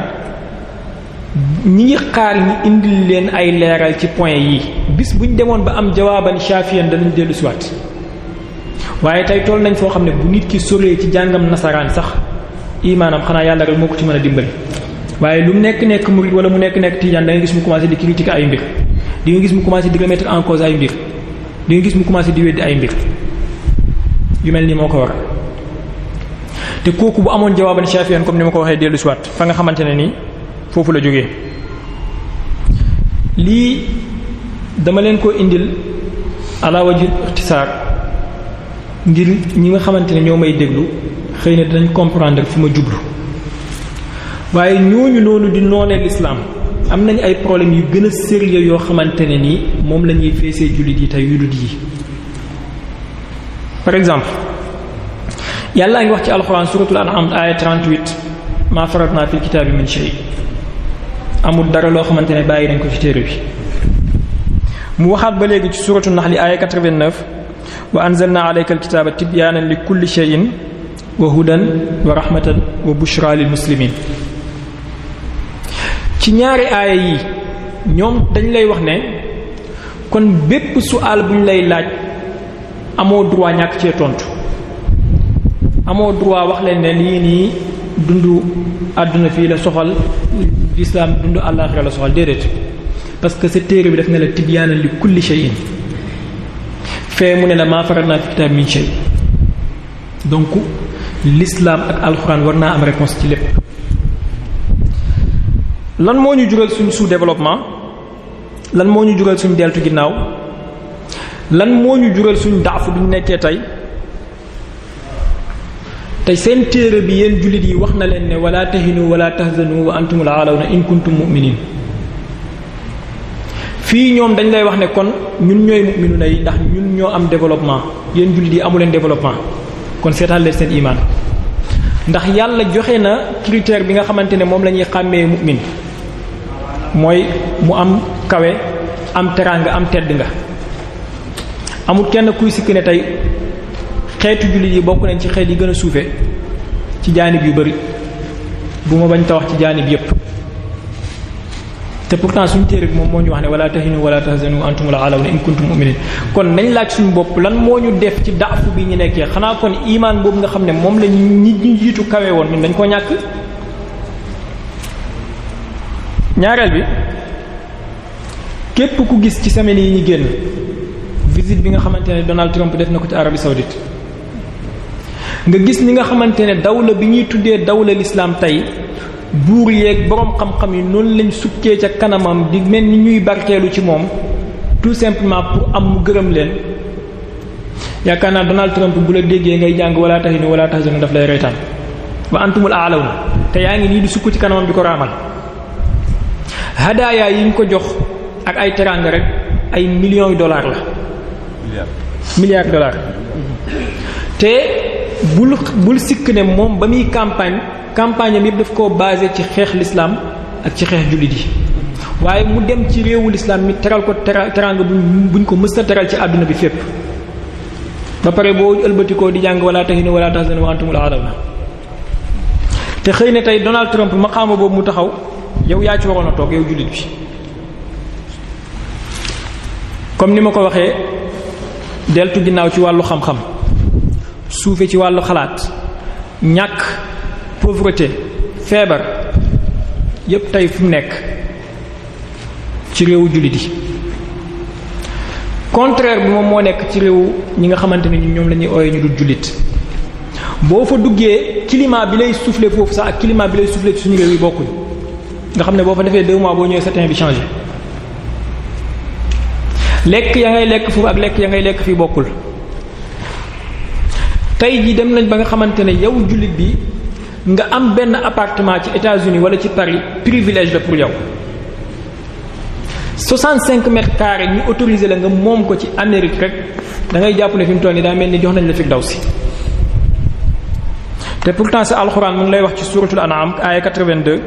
ñi ngi xaar ñi indil leen ay leeral ci point yi bis buñ demoon ba am jawaaban shafiyan danañ dellu siwaat waaye tey toll nañ foo xam ne bu nit ki soree ci jàngam nasaraan sax imaanam xanaa yàlla rek moo ko ci mën a dimbali waaye lu mu nekk murid wala mu nekk tijaan da nga gis mu commencé di critiquer ay mbir di nga gis mu commencé di remettre en cause ay mbir di nga gis mu commencé di weddi ay mbir yu mel ni moo ko waral te kooku bu amoon jawaaban shafiyan comme ni ma ko waxee dellu siwaat fa nga xamante ne nii foofu la jógee lii dama leen ko indil ala wajhi ikhtisar ngir ñi nga xamante ne ñoo may déglu xëy na dinañ comprendre fi ma jublu waaye ñooñu noonu di noonee l'islam am nañ ay problèmes yu gën a sérieux yoo xamante ne nii moom la ñuy feesee jullit yi tey yu dul yi par exemple yàlla ngi wax ci alxuraan suratul an'am aya 38 ma faratna fil kitaabi min shay amul dara loo xamante ne bàyyi nañ ko ci téere bi mu waxaat ba léegi ci suratul nahl aya 89 wa anzalna alayka alkitaba tibyaanan li kulli shay'in wa hudan wa rahmatan wa bushra lil muslimin ci ñaari aaya yi ñoom dañ lay wax ne kon bépp su'aal buñ lay laaj amoo droit ñàkk cee tontu amoo droit wax leen ne lii nii dundu àdduna fii la soxal l'islam dundu àllaaxira la soxal déedéet parce que sa téere bi daf ne la tibyaanan li kulli shay'in fee mu ne la maa faratnaa fi kitaab min shay donc l'islam ak alxuraan war naa am réponse ci lépp lan moo ñu jural suñ sous-développement lan moo ñu jural suñ deltu ginnaaw lan moo ñu jural suñ daafu bi ñu nekkee tey seen téere bi yéen jullit yi wax na leen ne wala tahinu wala tahzanu wa antumul aalawna in kuntum mu'minin fii ñoom dañ lay wax ne kon ñun ñooy mu'minuna yi ndax ñun ñoo am développement yéen jullit yi amu leen développement kon seetaan leen seen iman ndax yàlla joxe na critère bi nga xamante ne moom la ñuy xàmmee mu'min mooy mu am kawe am teraanga am tedd nga amul kenn kuy sikk ne tey xeetu jullit yi bokk nañ ci xeet yi gën a suufe ci jaanib yu bari bu ma bañ ta wax ci jaanib yépp te pourtant suñu téere bi moom moo ñu wax ne wala tahinu wala tahzanu antumul aalawna in kuntum mu'minin kon nañ laaj suñu bopp lan moo ñu def ci daafu bi ñu nekkee xanaa kon imaan boobu nga xam ne moom la ñi ñu jiitu kawe woon ñun dañ koo ñàkk ñaareel bi képp ku gis ci semaine yi ñu génn visite bi nga xamante ne Donald Trump def na ko ci Arabie saoudite nga gis ni nga xamante ne dawla bi ñuy tuddee dawla l'islam tey buur yeeg boroom xam-xam yi noonu lañ sukkee ca kanamam di mel ni ñuy barkeelu ci moom tout simplement pour am mu gërëm leen yaakaar naa Donald Trump bu la déggee ngay jàng wala tahinu wala tahzanu daf lay reetaan wa antumul aalawna te yaa ngi nii di sukk ci kanamam di ko raamal hadaaya yi ñu ko jox ak ay teraanga rek ay millions yu dollars la. milliards de dollars. te bul sikk ne moom ba muy campagne am yëpp daf koo basé ci xeex l'islam ak ci xeex jullit yi waaye mu dem ci réewu l'islam mi teral ko teraanga buñ ko mës a teral ci àdduna bi fépp. ba pare boo ëlbatikoo di jàng wala tahinu wala tahzanu wa antumul a'lawna te xëy na tey Donald Trump maqaama boobu mu taxaw yow yaa ci waroon a toog yow jullit bi comme ni ma ko waxee deltu ginnaaw ci wàllu xam-xam suufe ci wàllu xalaat ñàkk pauvreté feebar yépp tey fu mu nekk ci réewu jullit yi contraire bi moom moo nekk ci réew ñi nga xamante ne ñoom la ñuy ooyee ñu dul jullit boo fa duggee climat bi lay souffler foofu sax ak climat bi lay souffler ci suñu réew yi bokkuñ nga xam ne boo fa defee 2 mois boo ñëwee sa teint bi changé lekk ya ngay lekk foofu ak lekk ya ngay lekk fii bokkul tey jii dem nañ ba nga xamante ne yow jullit bi nga am benn appartement ci États-Unis wala ci Paris privilège la pour yow 65 mètres carrés ñu autorisé la nga moom ko ci Amérique rek da ngay jàpp ne fi mu toll nii daa mel ni jox nañ la fi daw si te pourtant sa alxuraan mu ngi lay wax ci suratul an'am aaya 82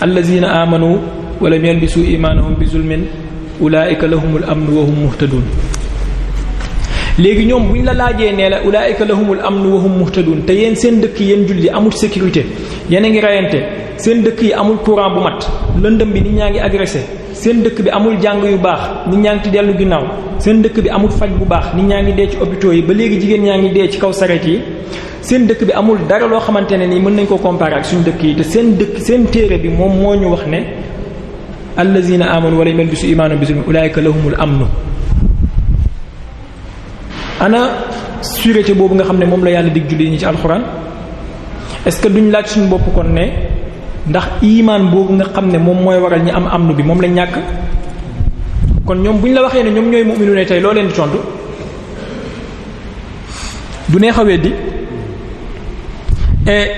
allazina amanu wa lam yalbisu imanahum bi zulmin ulaika lahumul amnu wa hum muhtadun léegi ñoom bu ñu la laajee nee la ulaika lahumul amnu wa hum muhtadun te yéen seen dëkk yi yéen jullit yi amul sécurité yéen a ngi reyante seen dëkk yi amul courant bu mat lëndëm bi nit ñaa ngi agressé seen dëkk bi amul jàng yu baax nit ñaa ngi ci dellu ginnaaw seen dëkk bi amul faj bu baax nit ñaa ngi dee ci hôpitaux yi ba léegi jigéen ñaa ngi dee ci kaw sareet yi seen dëkk bi amul dara loo xamante ne nii mën nañ ko comparer ak suñu dëkk yi te seen téere bi moom moo ñu wax ne allazina amanu wa lam yalbisu imaanahum bi zulmin ulaika lahumul amnu ana sûreté boobu nga xam ne moom la yàlla dig julli ñi ci alxuraan est-ce que duñ laaj suñu bopp kon ne ndax imaan boobu nga xam ne moom mooy waral ñi am amnu bi moom lañ ñàkk kon ñoom buñ la waxee ne ñoom ñooy mu'minu ne tey loo leen di tontu du neex a weddi et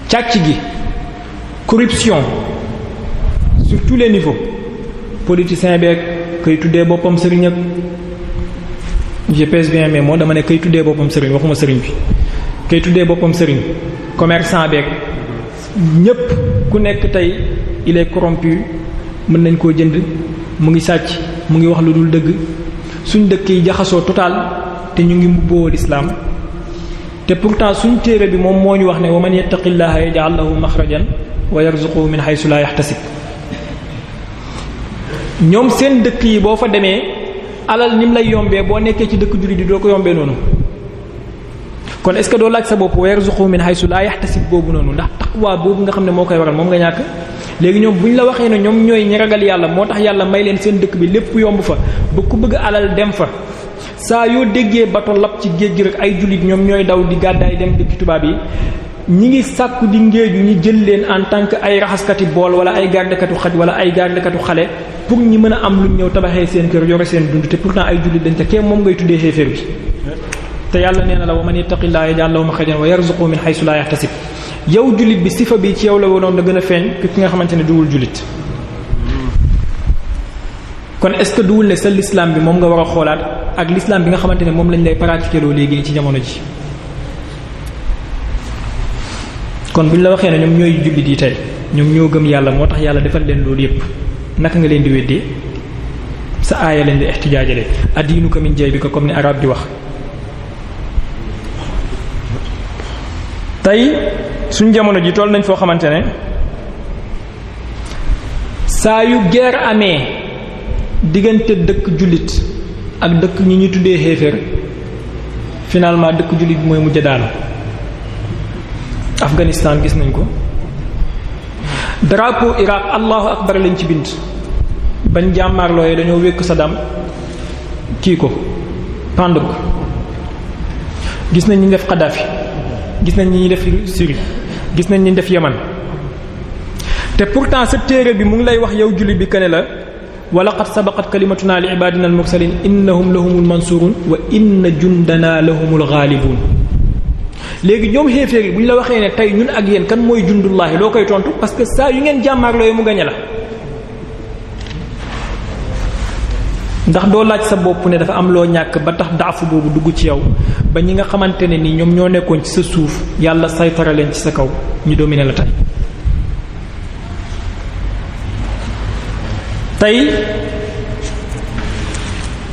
càcc gi corruption sur tous les niveaux politicien beeg kay tuddee boppam sëriñ ak je pèse bien mais moo dama ne kay tuddee boppam sëriñ waxuma sëriñ bi kay tuddee boppam sëriñ commerçant beeg ñépp ku nekk tey il est corrompu mën nañ koo jënd mu ngi sàcc mu ngi wax lu dul dëgg suñ dëkk yi jaxasoo total te ñu ngi mbubboo l'islam te pourtant suñ téere bi moom moo ñu wax ne wa man yattaqillaha yaj'al lahu makhrajan wa yarzuquhu min haythu la yahtasib ñoom seen dëkk yi boo fa demee alal ni mu lay yombee boo nekkee ci dëkk jullit yi doo ko yombee noonu kon est-ce que doo laaj sa bopp wa yarzuquhu min haythu la yahtasib boobu noonu ndax taqwa boobu nga xam ne moo koy waral moom nga ñàkk léegi ñoom bu ñu la waxee ne ñoom ñooy ñi ragal yàlla moo tax yàlla may leen seen dëkk bi lépp yomb fa ba ku bëgg alal dem fa saa yoo déggee bato lap ci géej gi rek ay jullit ñoom ñooy daw di gàddaay dem dëkki tubaab yi ñi ngi sàkku di ngéeju ñu jël leen en tant que ay raxaskati bool wala ay gardekatu xaj wala ay gardekatu xale pour ñi mën a am lu ñëw tabaxee seen kër yore seen dund te pourtant ay jullit dañ te kenn moom ngay tuddee xéeféer bi te yàlla nee na la wa man yattaqillaha yaj'al lahu makhrajan wa yarzuquhu min haythu la yahtasib yow jullit bi sifa bi ci yow la wonoon da gën a feeñ ki nga xamante ne duwul jullit kon est-ce que duwul ne sa l'islam bi moom nga war a xoolaat ak l'islam bi nga xamante ne moom lañ lay pratiquer loo léegi ci jamono ji kon bu ñu la waxee ne ñoom ñooy jullit yi tey ñoom ñoo gëm yàlla moo tax yàlla defal leen loolu yépp naka nga leen di weddee sa aaya leen di ihtijaajale adiinuka min jaybika comme ni arab di wax tey suñ jamono ji toll nañ foo xamante ne saa yu guerre amee diggante dëkk jullit ak dëkk ñi ñuy tuddee xéeféer finalement dëkk jullit bi mooy mujj daanu Afghanistan gis nañ ko drapeau Irak allahu akbar lañ ci bind bañ jàmmaarlooyee dañoo wékk Saddam kii ko pendre ko gis nañ ñi def Kadhafi gis nañ ñi def Syrie gis nañ ñi def Yaman te pourtant sa téere bi mu ngi lay wax yow jullit bi kene la wa laqad sabaqat kalimatuna li ibadina al mursalin innahum lahumul mansurun wa inna jundana lahumul ghalibun léegi ñoom xéeféer yi bu ñu la waxee ne tey ñun ak yéen kan mooy jundullaahi loo koy tontu parce que saa yu ngeen jàmmaarloo mu gañe la ndax doo laaj sa bopp ne dafa am loo ñàkk ba tax daafu boobu dugg ci yow ba ñi nga xamante ne ni ñoom ñoo nekkoon ci sa suuf yàlla saytara leen ci sa kaw ñu dominer la tey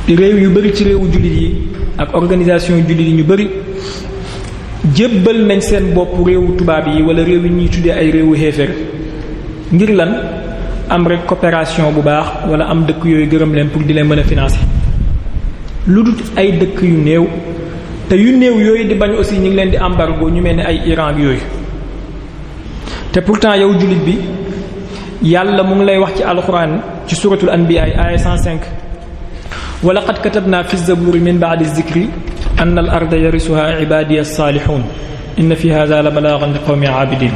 réew yu bari ci réewu jullit yi ak organisation jullit yi ñu bari jébbal nañ seen bopp réewu tubaab yi wala réew yi ñuy tuddee ay réewu xéeféer ngir lan am rek coopération bu baax wala am dëkk yooyu gërëm leen pour di leen mën a financer lu dul ay dëkk yu néew te yu néew yooyu di bañ aussi ñu ngi leen di embargo ñu mel ni ay Iran ak yooyu te pourtant yow jullit bi yàlla mu ngi lay wax ci alxuraan ci suratul anbiya aaya 105 wa laqad katabna fi zaburi min ba'di zikri anna al arda yarisuha ibadiya as-salihun inna fi hadha la balaghan li qawmin abidin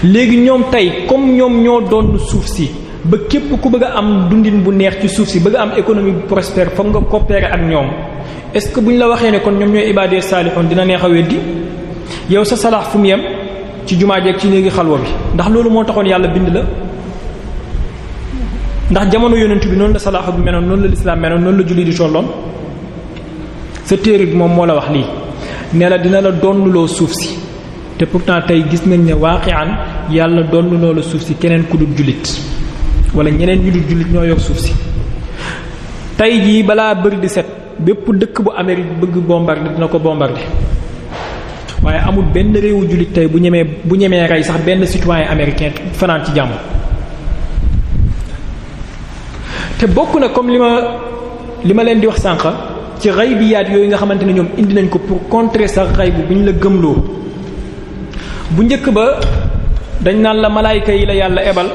léegi ñoom tey comme ñoom ñoo doon suuf si ba képp ku bëgg a am dundin bu neex ci suuf si bëgg a am économie bu prospère foog nga coopérer ak ñoom est-ce que bu ñu la waxee ne kon ñoom ñooy ibadiya as-salihun dina neex a weddi yow sa salaax fu mu yem ci jumaa jeeg ci néegi xalwa bi ndax loolu moo taxoon yàlla bind la ndax jamono yonent bi noonu la salaaxu bi meloon noonu la lislaam meloon noonu la julli di tolloon sa téere bi moom moo la wax lii ne la dina la donnuloo suuf si te pourtant tey gis nañ ne waaqi'an yàlla donnuloo la suuf si keneen ku dul jullit wala ñeneen ñu dul jullit ñoo yor suuf si tey jii balaa bëri di set bépp dëkk bu Amérique bëgg bombarder dina ko bombarder waaye amul benn réewu jullit tey bu ñemee rey sax benn citoyen américain fanaan ci jàmm te bokk na comme li ma leen di wax sànq ci xaybiyaat yooyu nga xamante ne ñoom indi nañ ko pour contrer sa xaybu bu ñu la gëmloo bu njëkk ba dañ naan la malaayka yi la yàlla ebal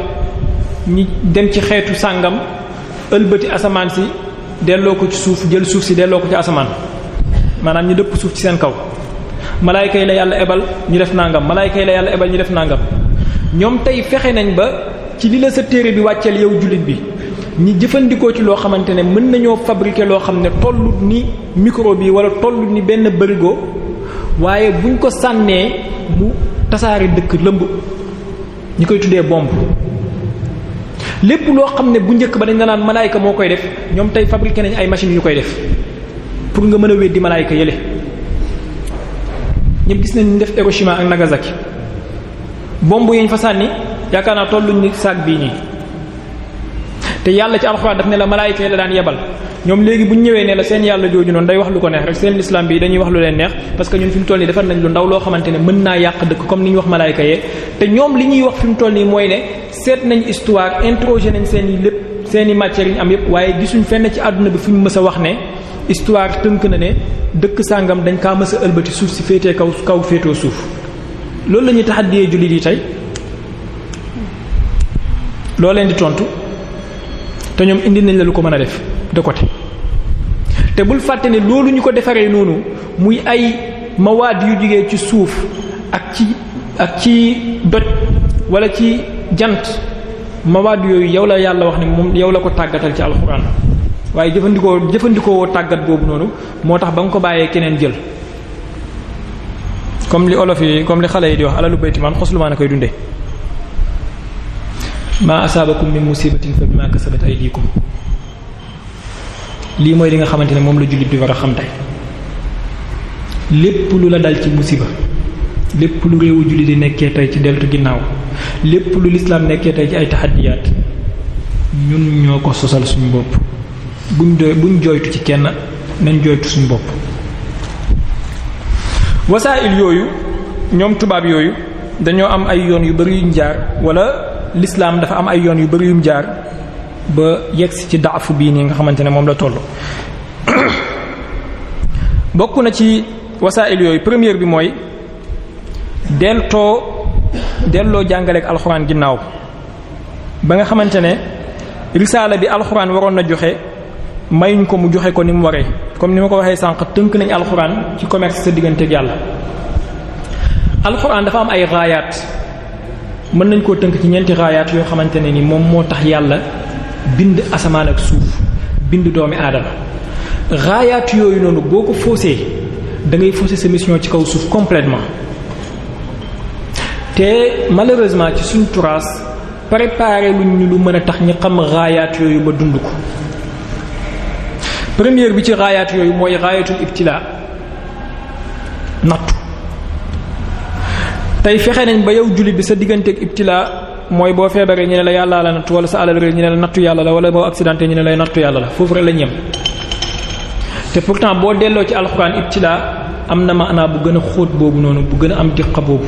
ñi dem ci xeetu sàngam ëlbati asamaan si delloo ko ci suuf jël suuf si delloo ko ci asamaan maanaam ñu dëpp suuf ci seen kaw malaayka yi la yàlla ebal ñu def nangam malaayka yi la yàlla ebal ñu def nangam ñoom tey fexe nañ ba ci li la sa téere bi wàcceel yow jullit bi ñi jëfandikoo ci loo xamante ne mën nañoo fabriquer loo xam ne tollut ni micro bi wala tollut ni benn bërigo waaye buñ ko sànnee mu tasaari dëkk lëmb ñi koy tuddee bombe lépp loo xam ne bu njëkk ba dañ la naan malaayka moo koy def ñoom tey fabriquer nañ ay machines yu koy def pour nga mën a weddi malaayka yële ñëpp gis nañ def Hiroshima ak Nagasaki bombe yi ñu fa sànni yaakaar naa tolluñ ni saak bii nii te yàlla ci alxuraan daf ne la malaayika yi la daan yebal ñoom léegi bu ñu ñëwee ne la seen yàlla jooju noonu day wax lu ko neex rek seen l'islam bi dañuy wax lu leen neex parce que ñun fi mu toll nii defar nañ lu ndaw loo xamante ne mën naa yàq dëkk comme ni ñu wax malaayika yee te ñoom li ñuy wax fi mu toll nii mooy ne seet nañ histoire interrogé nañ seen i lépp seen i matières yi ñu am yépp waaye gisuñ fenn ci àdduna bi fu ñu mës a wax ne histoire tënk na ne dëkk sàngam dañ kaa mës a ëlbati suuf si féetee kaw féetoo suuf loolu la ñuy taxaddiyee jullit yi tey loo leen di tontu te ñoom indi nañ la lu ko mën a def de côté te bul fàtte ne loolu ñu ko defaree noonu muy ay mawaad yu jugee ci suuf ak ci doj wala ci jant mawaad yooyu yow la yàlla wax ne moom yow la ko tàggatal ci alxuraan waaye jëfandikoo woo tàggat boobu noonu moo tax ba nga ko bàyyee keneen jël comme li olof yi comme li xale yi di wax alalu bayti man xoslu maa na koy dundee maa asaabakum min musibatin fa bima kasabat aydikum lii mooy li nga xamante ne moom la jullit bi war a xam tey lépp lu la dal ci musiba lépp lu réewu jullit di nekkee tey ci deltu ginnaaw lépp lu lislaam nekkee tey ci ay taxaddiyaat ñun ñoo ko sosal suñu bopp buñ jooytu ci kenn nañ jooytu suñu bopp wasaa'il yooyu ñoom tubaab yooyu dañoo am ay yoon yu bari yuñ jaar wala l'islam dafa am ay yoon yu bari yum jaar ba yegsi ci daafu bii nii nga xamante ne moom la toll bokk na ci wasaa'il yooyu première bi mooy delloo jàngaleek alxuraan ginnaaw ba nga xamante ne risaala bi alxuraan waroon na joxe mayuñ ko mu joxe ko ni mu waree comme ni ma ko waxee sànq tënk nañ alxuraan ci commerce sa digganteeg yàlla alxuraan dafa am ay raayaat mën nañ koo tënk ci ñeenti raayaat yoo xamante ne ni moom moo tax yàlla bind asamaan ak suuf bind doomi aadama raayaat yooyu noonu boo ko faussé da ngay fausser sa mission ci kaw suuf complètement te malheureusement ci suñ turaas préparé luñ ñu lu mën a tax ñi xam raayaat yooyu ba dund ko. première bi ci raayaat yooyu mooy raayatul ibtila nattu tey fexe nañ ba yow jullit bi sa digganteeg ibtila mooy boo feebaree ñu ne la yàllaa la nattu wala sa alal rek ñu ne la nattu yàlla la wala boo accidenté ñu ne lay nattu yàlla la foofu rek la ñem te pourtant boo delloo ci alxuraan ibtila am na maanaa bu gën a xóot boobu noonu bu gën a am diqa boobu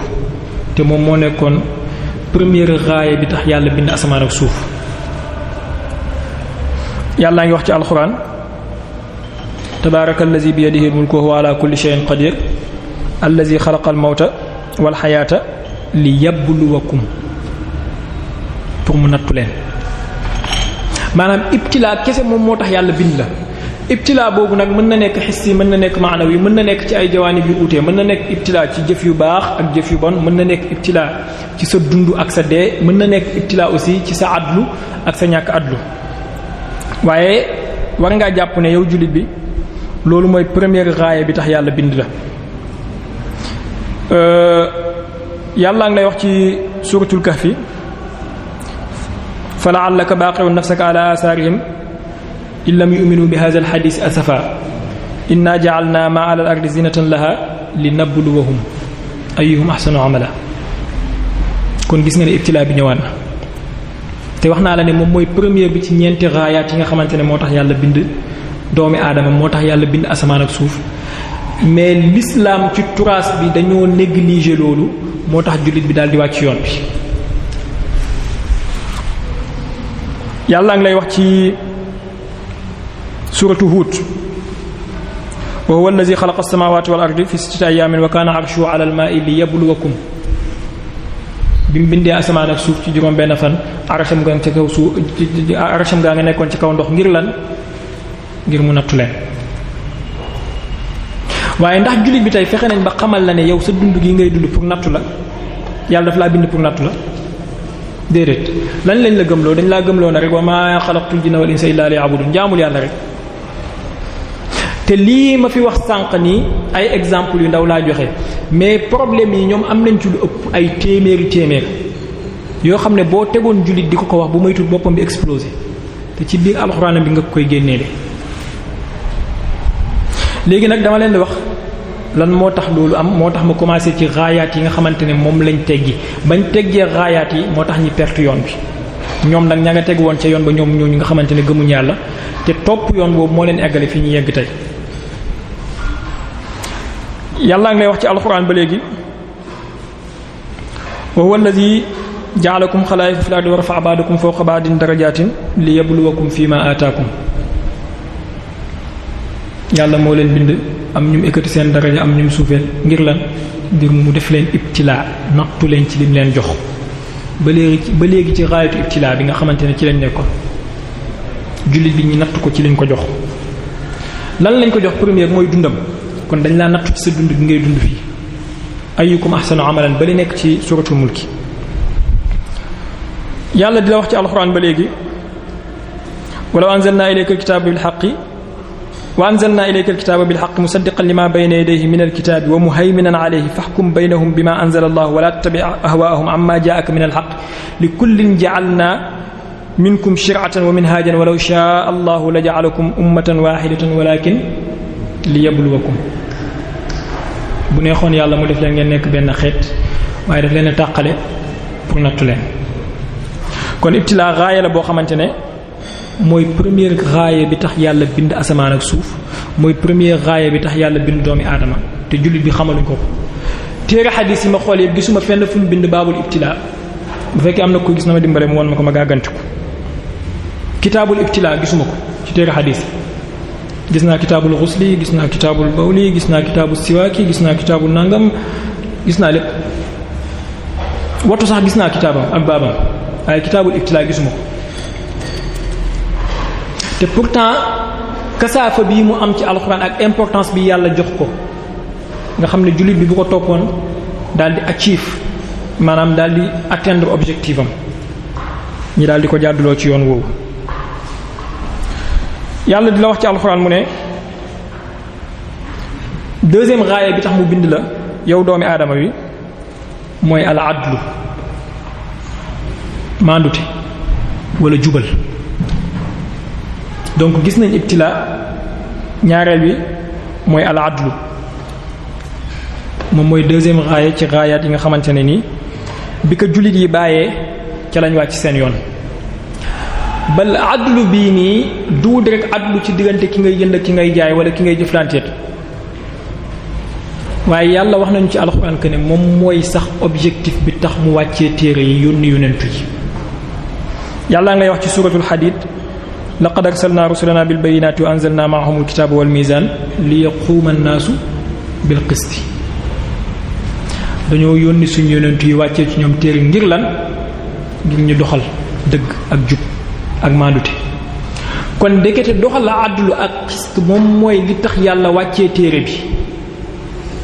te moom moo nekkoon première raaya bi tax yàlla bind asamaan ak suuf. yàllaa ngi wax ci alxuraan tabaaraka allazi bi yadihi al-mulku wa huwa ala kulli shay'in qadir allazi xalaqa al-mawta wal xayaata li yabluwakum pour mu nattu leen maanaam ibtilaa kese moom moo tax yàlla bind la. ibtilaa boobu nag mën na nekk xissi mën na nekk maanawi mën na nekk ci ay jawaanib yu utee mën na nekk ibtilaa ci jëf yu baax ak jëf yu bon mën na nekk ibtilaa ci sa dund ak sa dee mën na nekk ibtilaa aussi ci sa adlu ak sa ñàkk adlu waaye war ngaa jàpp ne yow jullit bi loolu mooy première raaya bi tax yàlla bind la. yàlla ngi lay wax ci suratul kahfi fa la'allaka baaqi'un nafsaka ala asaarihim in lam yu'minu bi hadha al-hadith asafa inna ja'alna ma 'ala al-ardi zinatan laha linabluwahum ayyuhum ahsanu 'amala. kon gis nga ne ibtilaa bi ñëwaat na te wax naa la ne moom mooy première bi ci ñeenti raayaat yi nga xamante ne moo tax yàlla bind doomi aadama moo tax yàlla bind asamaan ak suuf mais l'islam ci turaas bi dañoo négliger loolu moo tax jullit bi daal di wàcc yoon bi. yàlla ngi lay wax ci suratu Hud wa huwa allazi xalaqa as-samawati wal ardi fi sittati ayyamin wa kana arshuhu ala al-ma'i liyabluwakum bi mu bindee asamaan ak suuf ci juróom benn fan arasham gaa nga ca kaw suuf arasham gaa nga nekkoon ci kaw ndox ngir lan ngir mu nattu leen. waaye ndax jullit bi tey fexe nañ ba xamal la ne yow sa dund gi ngay dund pour nattu la yàlla daf laa bind pour nattu la déedéet lan lañ la gëmloo dañ laa gëmloo na rek wa maa xalaqtul jinna wal insa illa liya'budun jaamul yàlla rek. te lii ma fi wax sànq nii ay exemple yu ndaw laa joxe mais problème yi ñoom am nañ ci lu ëpp ay téeméer yoo xam ne boo tegoon jullit di ko wax bu moytul boppam bi explosé te ci biir alxuraan bi nga koy génneele. léegi nag dama leen di wax lan moo tax loolu am moo tax ma commencé ci raayaat yi nga xamante ne moom lañ teggi bañ teggee raayaat yi moo tax ñi perte yoon bi ñoom nag ña nga teg woon ca yoon ba ñoom ñooñu nga xamante ne gëmuñ yàlla te topp yoon boobu moo leen eggale fi ñu yegg tey. yàlla ngi lay wax ci alxuraan ba léegi wa huwa allazi ja'alakum xalaa'ifa fil ardi wa rafa'a ba'dakum fawqa ba'din darajatin liyabluwakum fima ataakum. yàlla moo leen bind am ñum ekkati seen daraja am ñum suufeel ngir lan ngir mu def leen ibtilaa nattu leen ci lim leen jox ba léegi ci raayatu ibtilaa bi nga xamante ne ci lañ nekkoon jullit bi ñi natt ko ci lañ ko jox. lan lañ ko jox première mooy dundam kon dañ laa nattu ci sa dund bi ngay dund fii ayyukum ahsanu amalan ba li nekk ci suratul mulki. yàlla di la wax ci alxuraan ba léegi walaw anzalna ilayka alkitaba bil haqqi wa anzalna ilayka alkitaba bil haqqi musaddiqan lima bayna yadayhi min alkitabi wa muhayminan alayhi fahkum baynahum bima anzala Allah wa la tattabi' ahwaa'ahum amma jaa'aka min alhaqq likullin ja'alna minkum shir'atan wa minhajan walaw sha'a Allahu la ja'alakum ummatan wahidatan walakin liyabluwakum. bu neexoon yàlla mu def leen ngeen nekk benn xeet waaye daf leen a tàqale pour nattu leen. kon ibtilaa raaya la boo xamante ne mooy première raaya bi tax yàlla bind asamaan ak suuf mooy première raaya bi tax yàlla bind doomi aadama te jullit bi xamaluñ ko. téere xadiis yi ma xool yëpp gisuma fenn fu mu bind baabul ibtilaa bu fekkee am na ko gis na ma dimbale mu won ma ko ma gàggantiku. kitaabul ibtilaa gisuma ko ci téere xadiis yi gis naa kitaabul xusli gis naa kitaabul bawli gis naa kitaabul siwaaki gis naa kitaabul nangam gis naa lépp watu sax gis naa kitaabam ak baabam waaye kitaabul ibtilaa gisuma ko. te pourtant kasaafa bii mu am ci alxuraan ak importance bi yàlla jox ko nga xam ne jullit bi bu ko toppoon daal di achieve maanaam daal di atteindre objectif am ñi daal di ko jàdduloo ci yoon woowu. yàlla di la wax ci alxuraan mu ne deuxième raaya bi tax mu bind la yow doomi aadama wi mooy al adlu maandute wala jubal. donc gis nañ ibtila ñaareel bi mooy al adlu moom mooy deuxième raaya ci raayaat yi nga xamante ne nii bi ko jullit yi bàyyee ca lañ wàcc seen yoon. bal adlu bii nii duud rek adlu ci diggante ki ngay jënd ak ki ngay jaay wala ki ngay jëflanteet waaye yàlla wax nañu ci alxuraan que ne moom mooy sax objectif bi tax mu wàccee téere yi yónni yonentu yi. yàlla ngay wax ci suratul Hadid laqad arsalna rusulana bil bayyinati wa anzalna ma'ahumul kitaba wal mizan li yaquuma an-naasu bil qisti. dañoo yónni suñu yonentu yi wàccee ci ñoom téere ngir lan ngir ñu doxal dëgg ak jub ak maandute. kon ndekete doxal la àddulu ak xist moom mooy li tax yàlla wàccee téere bi.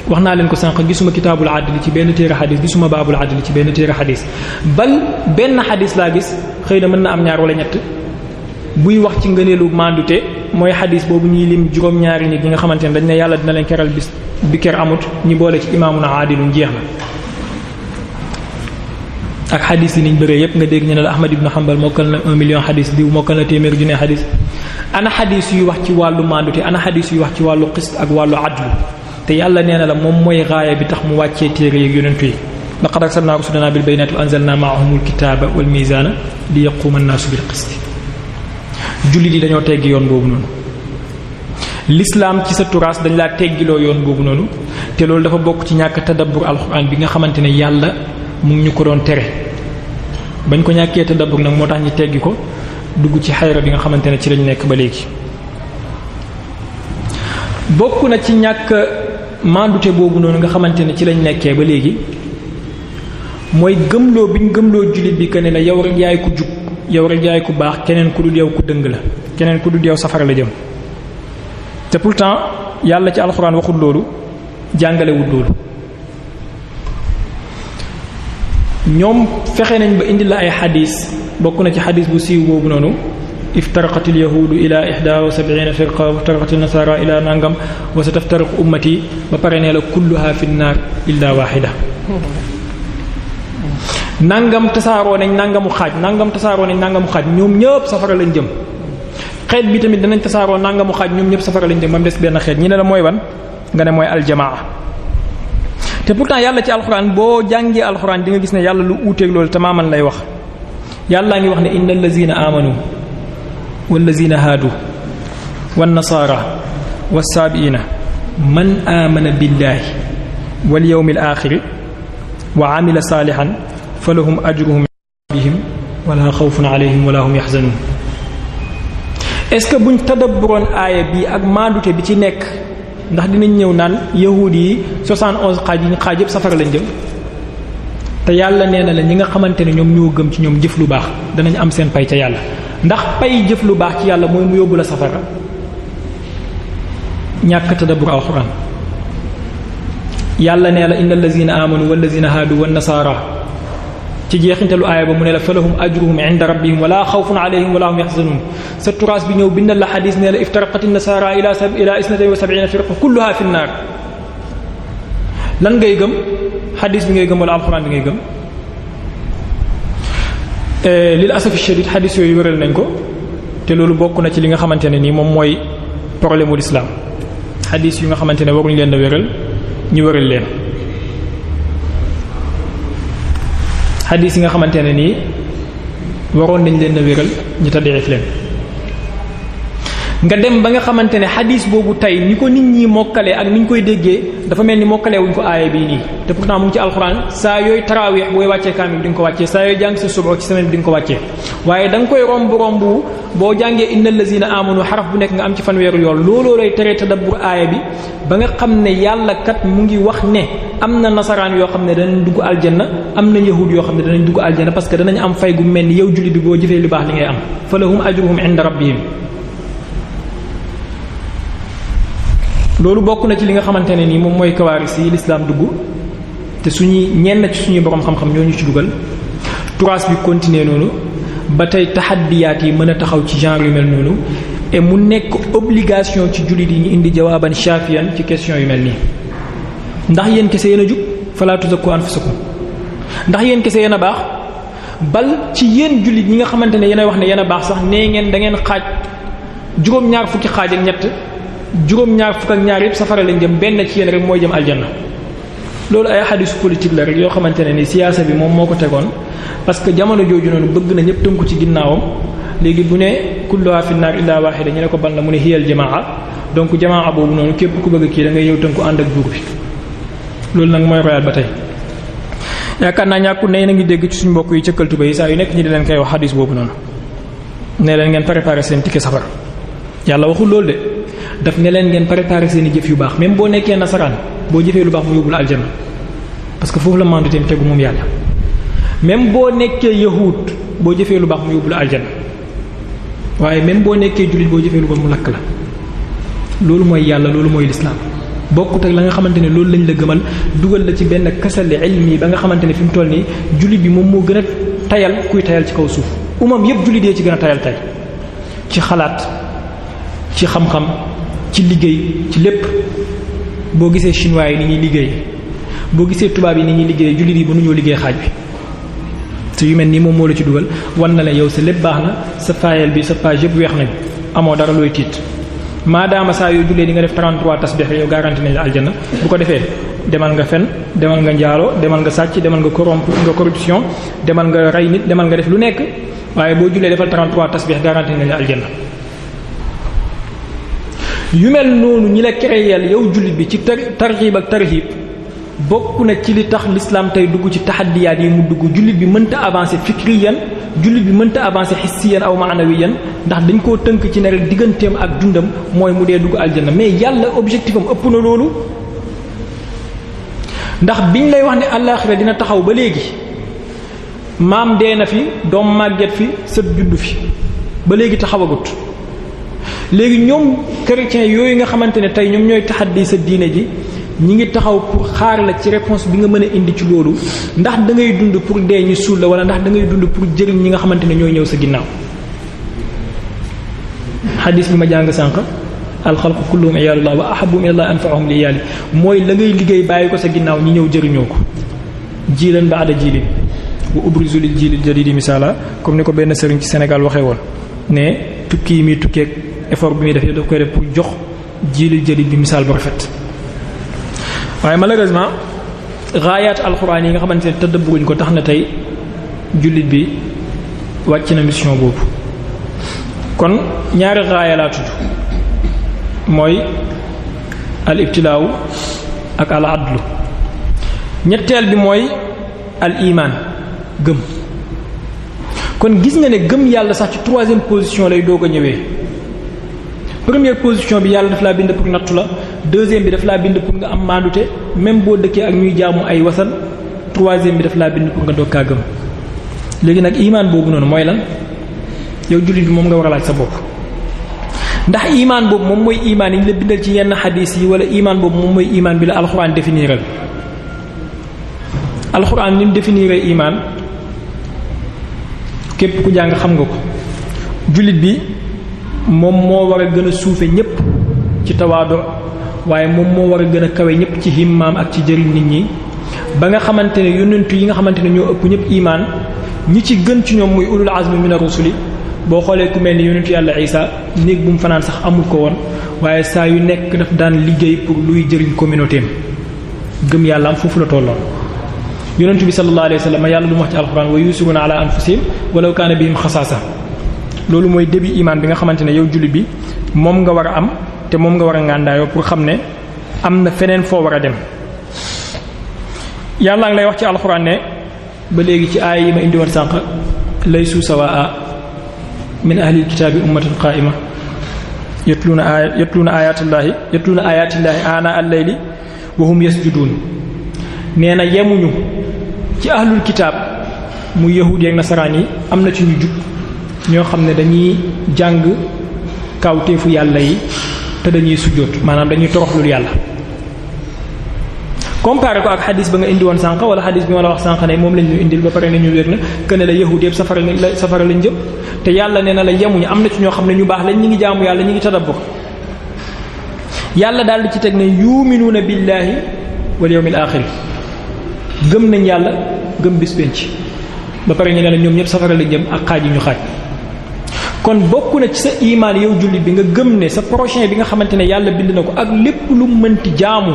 wax naa leen ko sànq gisuma kitaabul adli ci benn téere xadis gisuma baabul adli ci benn téere xadis bal benn xadis laa gis xëy na mën na am ñaar wala ñett buy wax ci ngëneelu maandute mooy xadis boobu ñuy lim juróom-ñaari nit ñi nga xamante ne dañ ne yàlla dina leen keral bis bi ker amut ñi boole ci imaamuna aadilun jeex na. ak xadis yi niñ bëree yépp nga dégg ñu ne la Ahmad ibn Hanbal mokkal na 1 million xadis diw mokkal na téeméer junne xadis ana xadis yuy wax ci wàllu maandute ana xadis yuy wax ci wàllu xist ak wàllu adlu te yàlla nee na la moom mooy raaya bi tax mu wàccee téere yeeg yonentu yi. laqad arsalna rusulana bil bayyinati wa anzalna ma'ahumul kitaba wal mizana li yaquma an-nasu bil qist. jullit yi dañoo teggi yoon boobu noonu. l'islam ci sa turaas dañ laa teggiloo yoon boobu noonu te loolu dafa bokk ci ñàkk tadabbur alxuraan bi nga xamante ne yàlla mu ngi ñu ko doon tere. bañ ko ñàkkee tadabbur nag moo tax ñu teggi ko dugg ci xayra bi nga xamante ne ci lañ nekk ba léegi. bokk na ci ñàkk maandute boobu noonu nga xamante ne ci lañ nekkee ba léegi mooy gëmloo biñ gëmloo jullit bi que ne la yow rek yaay ku jub yow rek yaay ku baax keneen ku dul yow ku dëng la keneen ku dul yow safara la jëm. te pourtant yàlla ci alxuraan waxul loolu jàngalewul loolu. ñoom fexe nañ ba indi la ay xadis bokk na ci xadis bu siiw boobu noonu iftaraqatil yahuudu ila 71 firqa wa iftaraqatil nasara ila nangam wa sataftariqu ummati ba pare nee la kulluha fi nnaar illa waxida. nangam tasaaroo nañ nangamu xaaj nangam tasaaroo nañ nangamu xaaj ñoom ñëpp safara lañ jëm. xeet bi tamit danañ tasaaroo nangamu xaaj ñoom ñëpp safara lañ jëm ba mu des benn xeet ñi ne la mooy ban nga ne mooy aljamaa. te pourtant yàlla ci alxuraan boo jàngee alxuraan di nga gis ne yàlla lu uuteeg loolu tamaaman lay wax. yàllaa ngi wax ne inna allazina amanu wallazina haadu wannasaara wassaabiina man aamana billahi wal yawmil aaxiri wa amila saalihan falahum ajruhum bihim wala xawfun alayhim wala hum yaxzanun. est-ce que buñ tadabburoon aaya bi ak maandute bi ci nekk ndax dinañ ñëw naan yahuud yi 71 xaaj yi ñu xaaj yépp safara lañ jëm te yàlla nee na la ñi nga xamante ne ñoom ñoo gëm ci ñoom jëf lu baax danañ am seen pay ca yàlla ndax pay jëf lu baax ci yàlla mooy mu yóbbu la safara ñàkk tadabbur alxuraan. yàlla nee la innal lazina amanu wal lazina haadu wan nasaara ci jeexintalu aaya ba mu ne la falahum ajruhum inda rabbihim wala xawfun alayhim wala hum yaxzanun. sa turaas bi ñëw bindal la xadis ne la iftaraqat an-nasaara ila 72 firqa kulluha fi nnaar. lan ngay gëm xadis bi ngay gëm wala alxuraan bi ngay gëm. lil asafi shadid xadis yooyu wéral nañ ko te loolu bokk na ci li nga xamante ne nii moom mooy problème wu lislaam xadis yu nga xamante ne waruñu leen a wéral ñu wéral leen. xadis yi nga xamante ne nii waroon nañ leen a wéral ñu taddiif leen. nga dem ba nga xamante ne xadis boobu tey ni ko nit ñi mokkalee ak ni ñu koy déggee dafa mel ni mokkalee wuñ ko aaya bii nii te pourtant mu ngi ci alxuraan saa yooyu taraawix booy wàccee kaamil di nga ko wàccee saa yooyu jàng sa suba ci semaine bi di nga ko wàccee waaye da nga koy romb boo jàngee innal lazina amanu xaraf bu nekk nga am ci fanweeru yoon looloo lay tere tadabbur aaya bi ba nga xam ne yàlla kat mu ngi wax ne am na nasaraan yoo xam ne danañ dugg aljanna am na yahud yoo xam ne danañ dugg aljanna parce que danañ am fay gu mel ni yow jullit bi boo jëfee lu baax li ngay am falahum ajruhum inda rabbihim. loolu bokk na ci li nga xamante ne nii moom mooy kawaaris yi lislaam dugg te ñenn ci suñuy borom xam-xam ñoo ñu ci dugal turaas bi continuer noonu ba tey taxaddiyaat yi mën a taxaw ci genre yu mel noonu et mu nekk obligation ci jullit yi ñu indi jawaaban shafiyan ci question yu mel nii. ndax yéen kese yéen a jub falaa tuzakku anfusakum ndax yéen kese yéen a baax bal ci yéen jullit ñi nga xamante ne yéen a wax ne yéen a baax sax nee ngeen da ngeen xaaj juróom-ñaar fukki xaaj ak ñett juróom-ñaar fukk ak ñaar yëpp safara lañ jëm benn ci yéen rek mooy jëm aljanna. loolu ay xadisu politique la rek yoo xamante ne ni siyaasa bi moom moo ko tegoon parce que jamono jooju noonu bëgg na ñëpp tënku ci ginnaawam léegi bu ne kulluha fi naar illa wahida ñu ne ko ban la mu ne hiyal jamaa donc jamaa boobu noonu képp ku bëgg kii da ngay ñëw tënku ànd ak buur bi loolu nag mooy royal ba tey. yaakaar naa ñàkkul ne yéen a ngi dégg ci suñu mbokk yi cëkkal tuba yi saa yu nekk ñi di leen koy wax xadis boobu noonu ne leen ngeen préparer seen ticket safara yàlla waxul loolu de daf ne leen ngeen préparer seen i jëf yu baax même boo nekkee nasaraan boo jëfee lu baax mu yóbbu la aljanna parce que foofu la manduteem tegu moom yàlla même boo nekkee yahud boo jëfee lu baax mu yóbbu la aljanna waaye même boo nekkee jullit boo jëfee lu bon mu lakk la loolu mooy yàlla loolu mooy lislaam bokkut ak la nga xamante ne loolu lañ la gëmal dugal la ci benn kasali ilmi ba nga xamante ne fi mu toll nii jullit bi moom moo gën a tayal kuy tayal ci kaw suuf yépp jullit yee ci gën a tayal tay ci xalaat ci xam-xam ci liggéey ci lépp boo gisee chinois yi ni ñuy liggéey boo gisee tubaab yi ni ñuy liggéey jullit yi mënuñoo liggéey xaaj bi te yu mel nii moom moo la ci dugal wan na la yow sa lépp baax na sa fayel bi sa page yëpp weex nañ amoo dara looy tiit maadaama saa yoo jullee di nga def 33 tasbih yow garanti nañ la aljanna bu ko defee demal nga fen demal nga njaaloo demal nga sàcc demal nga corruption demal nga rey nit demal nga def lu nekk waaye boo jullee defal 33 tasbih garanti nañ la aljanna. yu mel noonu ñi la créer yow jullit bi ci tarxiib ak tarxiib bokk na ci li tax l'islam tey dugg ci taxaddiyaat yi mu dugg jullit bi mënta avancer fikriyan jullit bi mënta avancer hissiyan aw maanawiyan ndax dañ koo tënk ci ne rek digganteem ak dundam mooy mu dee dugg aljanna mais yàlla objectif am ëpp na loolu ndax biñ lay wax ne àllaaxira dina taxaw ba léegi maam dee na fi doom màgget fi sët juddu fi ba léegi taxawagut léegi ñoom chrétiens yooyu nga xamante ne tey ñoom ñooy taxaddi sa diine ji ñi ngi taxaw pour xaar la ci réponse bi nga mën a indi ci loolu ndax da ngay dund pour dee ñu suul la wala ndax da ngay dund pour jëriñ ñi nga xamante ne ñooy ñëw sa ginnaaw. xadis bi ma jàng sànq alxalqu kulluhum iyaalullah wa ahabbuhum ilallah anfa'uhum li iyaali mooy la ngay liggéey bàyyi ko sa ginnaaw ñi ñëw jëriñoo ko jiilan ba'da jiilin wa ubrizu lil jiilil jadiidi misaala comme ni ko benn sëriñ ci Sénégal waxee woon ne tukki yi muy tukkeeg effort bi muy def daf koy def pour jox jiilil jadiid bi misaal bu rafet. waaye malheureusement raayaat alxuraan yi nga xamante ne tëddëbbuguñ ko tax na tey jullit bi wàcc na mission boobu kon ñaari raaya laa tudd mooy al ibtilaaw ak al adlu ñetteel bi mooy al iman gëm kon gis nga ne gëm yàlla sax ci troisième position lay doog a ñëwee première position bi yàlla daf laa bind pour nattu la deuxième bi daf laa bind pour nga am maandute même boo dëkkee ak ñuy jaamu ay wasan troisième bi daf laa bind pour nga doog kaa gëm léegi nag iman boobu noonu mooy lan yow jullit bi moom nga war a laaj sa bopp ndax iman boobu moom mooy iman yi ñu la bindal ci yenn xadiis yi wala iman boobu moom mooy iman bi la alxuraan définiral alxuraan ni mu définir iman képp ku jàng xam nga ko jullit bi moom moo war a gën a suufe ñépp ci tawaado waaye moom moo war a gën a kawe ñépp ci himmaam ak ci jëriñ nit ñi ba nga xamante ne yonentu yi nga xamante ne ñoo ëpp ñépp iman ñi ci gën ci ñoom muy ulul azmi min ar-rusuli boo xoolee ku mel ni yonentu yàlla Isa néeg bu mu fanaan sax amul ko woon waaye saa yu nekk daf daan liggéey pour luy jëriñ communauté am gëm yàlla am foofu la tolloon yonentu bi sallallahu alayhi wa sallam yàlla lu mu wax ci alxuraan wa yusiruna ala anfusihim walaw kaana bihim xasaasa loolu mooy début iman bi nga xamante ne yow jullit bi moom nga war a am te moom nga war a ngàndaayoo pour xam ne am na feneen foo war a dem yàlla ngi lay wax ci alxuraan ne ba léegi ci aay yi ma indi woon sànq laysu sawaa min ahlil kitaabi ummatun qaa'ima yatluuna ayaatillaahi aanaa al-layli wa hum yasjuduun nee na yemuñu ci ahlul kitaab muy yahuud ak nasaraan yi am na ci ñu jub ñoo xam ne dañuy jàng kawteefu yàlla yi te dañuy sujjóot maanaam dañuy toroxlul yàlla comparé ko ak xadis ba nga indi woon sànq wala xadis bi ma la wax sànq ne moom lañ ñu indil ba pare ne ñu wér na que ne la yahud yëpp safara lañ jëm te yàlla nee na la yemuñu am na ci ñoo xam ne ñu baax lañ ñi ngi jaamu yàlla ñi ngi tadabbur yàlla daal di ci teg ne yuminuuna billaahi wal yawmil aaxir gëm nañ yàlla gëm bis penc ba pare ñu ne la ñoom ñëpp safara la jëm ak xaaj yi ñu xaaj. kon bokk na ci sa imaan yow jullit bi nga gëm ne sa prochain bi nga xamante ne yàlla bind na ko ak lépp lu mënti jaamu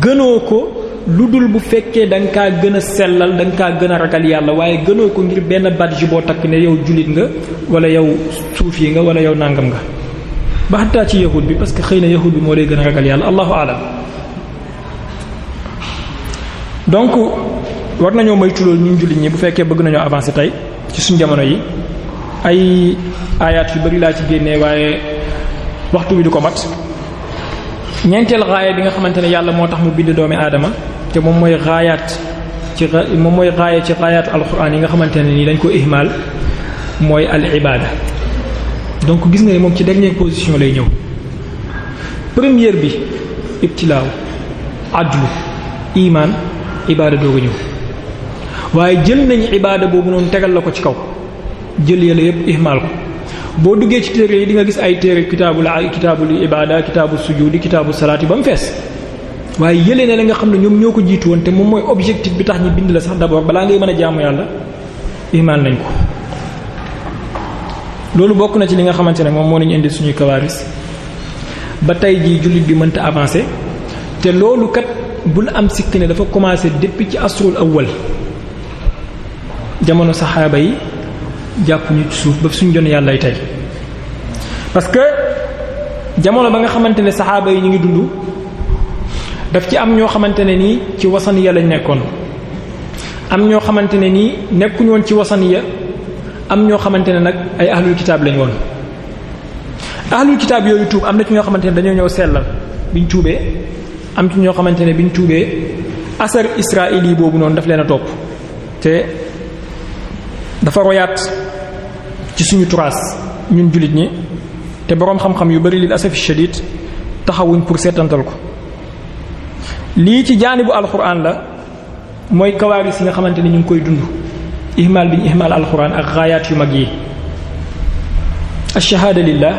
gënoo ko lu dul bu fekkee da nga kaa gën a sellal da nga kaa gën a ragal yàlla waaye gënoo ko ngir benn badge boo takk ne yow jullit nga wala yow suufi nga wala yow nàngam nga. ba xataa ci yahud bi parce que xëy na yahud bi moo lay gën a ragal yàlla allahu alam. donc war nañoo moytu loolu ñun jullit ñi bu fekkee bëgg nañoo avancer tey ci suñu jamono yi. ay ayaat yu bari laa ci génnee waaye waxtu bi du ko mat ñeenteel raaya bi nga xamante ne yàlla moo tax mu bind doomi aadama te moom mooy raayaat ci raayaatu alquran yi nga xamante ne nii dañ ko ihmal mooy al ibada. donc gis nga ne moom ci dernière position lay ñëw. première bi ibtilaaw adlu iman ibada doog a ñëw waaye jël nañ ibada boobu noonu tegal la ko ci kaw. jël yàlla yëpp ihmaal ko boo duggee ci téere yi di nga gis ay téere kitaabul ibada kitaabu sujudi kitaabu salaati ba mu fees waaye yëlee na la nga xam ne ñoom ñoo ko jiitu woon te moom mooy objectif bi tax ñi bind la sax d'abord balaa ngay mën a jaamu yàlla ihmaal nañ ko. loolu bokk na ci li nga xamante ne moom moo nañu indi suñuy kawaaris ba tey jii jullit bi mënta avancer te loolu kat bul am sikk ne dafa commencé depuis ci asrul awwal jamono saxaaba yi jàpp ñu ci suuf ba suñu jon yàlla tey parce que jamono ba nga xamante ne saxaaba yi ñu ngi dund daf ci am ñoo xamante ne nii ci wasaniya lañ nekkoon am ñoo xamante ne nii nekkuñu woon ci wasaniya am ñoo xamante ne nag ay ahlul kitaab lañ woon. ahlul kitaab yooyu tuub am na ci ñoo xamante ne dañoo ñëw sellal biñ tuubee am ci ñoo xamante ne biñ tuubee asar israili boobu noonu daf leen a topp te dafa royaat ci suñu turaas ñun jullit ñi te boroom xam-xam yu bari lil asafi shadid taxawuñ pour seetantal ko. lii ci jaanibu alquran la mooy kawaaris yi nga xamante ni ñu ngi koy dund ihmaal bi ñu ihmaal alquran ak gaayaat yu mag yi. ash-shahaada lillah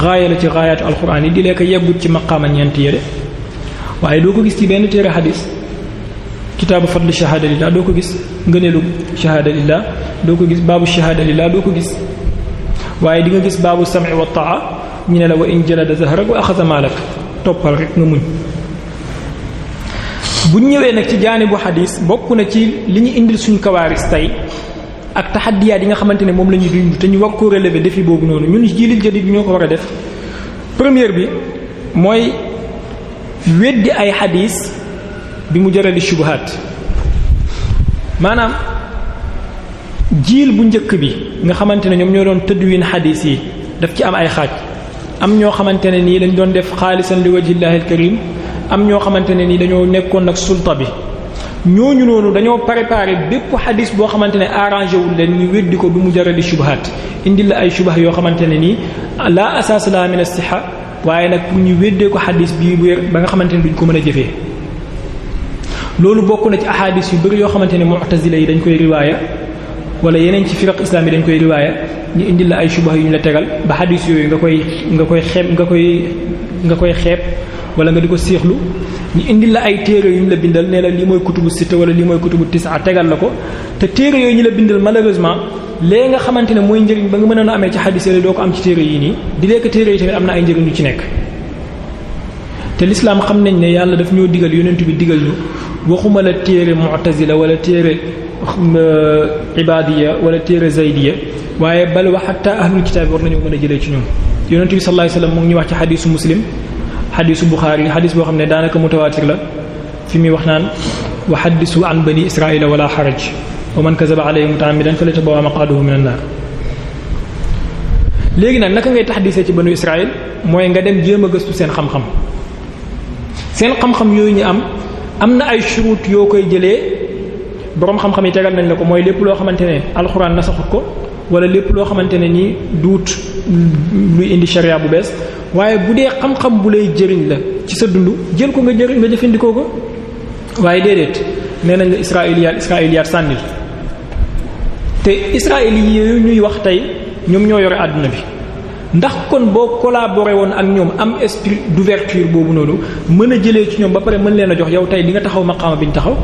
gaaya la ci gaayaatu alquran yi di lekk yeggut ci maqaama ñeenti yére waaye doo ko gis ci benn téere xadis. kitaabu fadli shahaada lillah doo ko gis ngëneelu shahaada lillah doo ko gis baabu shahaada lillah doo ko gis waaye di nga gis baabu sam'i wa taa ñu ne la wa in jalada zahrak wa axasa maalak toppal rek nga muñ. bu ñëwee nag ci jaanibu xadis bokk na ci li ñu indil suñu kawaaris tey ak taxaddiyaat yi nga xamante ne moom la ñuy dund te ñu war ko relever défi boobu noonu ñun jiilil jadid bi ñoo ko war a def. première bi mooy weddi ay xadis bi mu jarali shubuhaat maanaam jiil bu njëkk bi nga xamante ne ñoom ñoo doon tëdduwin xadis yi daf ci am ay xaaj am ñoo xamante ne nii dañ doon def xaalisan li wajhillahi alkarim am ñoo xamante ne nii dañoo nekkoon nag sulta bi ñooñu noonu dañoo préparé bépp xadis boo xamante ne arrangé wul leen ñu weddi ko bi mu jarali shubuhaat indi la ay shubah yoo xamante ne nii la asaas la min as-sihha waaye nag pour ñu weddee ko xadis bii bu wér ba nga xamante ne duñ ko mën a jëfee. loolu bokk na ci ahadis yu bëri yoo xamante ne mu'tazila yi dañ koy riwaaya wala yeneen ci firaq islam yi dañ koy riwaaya ñu indil la ay shubah yu ñu la tegal ba hadis yooyu nga koy xeeb wala nga di ko siixlu ñu indil la ay téere yu ñu la bindal nee la lii mooy kutubu sitta wala lii mooy kutubu tisa tegal la ko te téere yooyu ñu la bindal malheureusement léegi nga xamante ne mooy njëriñ ba nga mën a amee ci hadis yooyu doo ko am ci téere yi nii di lekk téere yi tamit am na ay njëriñ yu ci nekk. te l'islam xam nañ ne yàlla daf ñoo digal yonent bi digal ñu waxuma la téere mu'tazila wala téere ibadiya wala téere zaydiya waaye bal wa hatta ahlul kitaab war nañoo mën a jëlee ci ñoom. yonent bi sallallahu alayhi wasallam mu ngi ñuy wax ci xadisu muslim xadisu buxaari xadis boo xam ne daanaka mutawaatir la fi muy wax naan wa haddisu an bani israila wala xaraj wa man kazaba alayhi mutaammidan falyatabawwa maq'adahu min an-naar. léegi nag naka ngay taxdisee ci banu israil mooy nga dem jéem a gëstu seen xam-xam seen xam-xam yooyu ñu am na ay shurut yoo koy jëlee boroom xam-xam yi tegal nañ la ko mooy lépp loo xamante ne alxuraan nasaxut ko wala lépp loo xamante ne nii duut luy indi sharia bu bees waaye bu dee xam-xam bu lay jëriñ la ci sa dund jël ko nga jëfandikoo ko waaye déedéet nee nañ la israiliyaat sànnil te israili yooyu ñuy wax tey ñoom ñoo yore àdduna bi ndax kon boo collaboré woon ak ñoom am esprit d'ouverture boobu noonu mën a jëlee ci ñoom ba pare mën leen a jox yow tey di nga taxaw maqaama bi ñu taxaw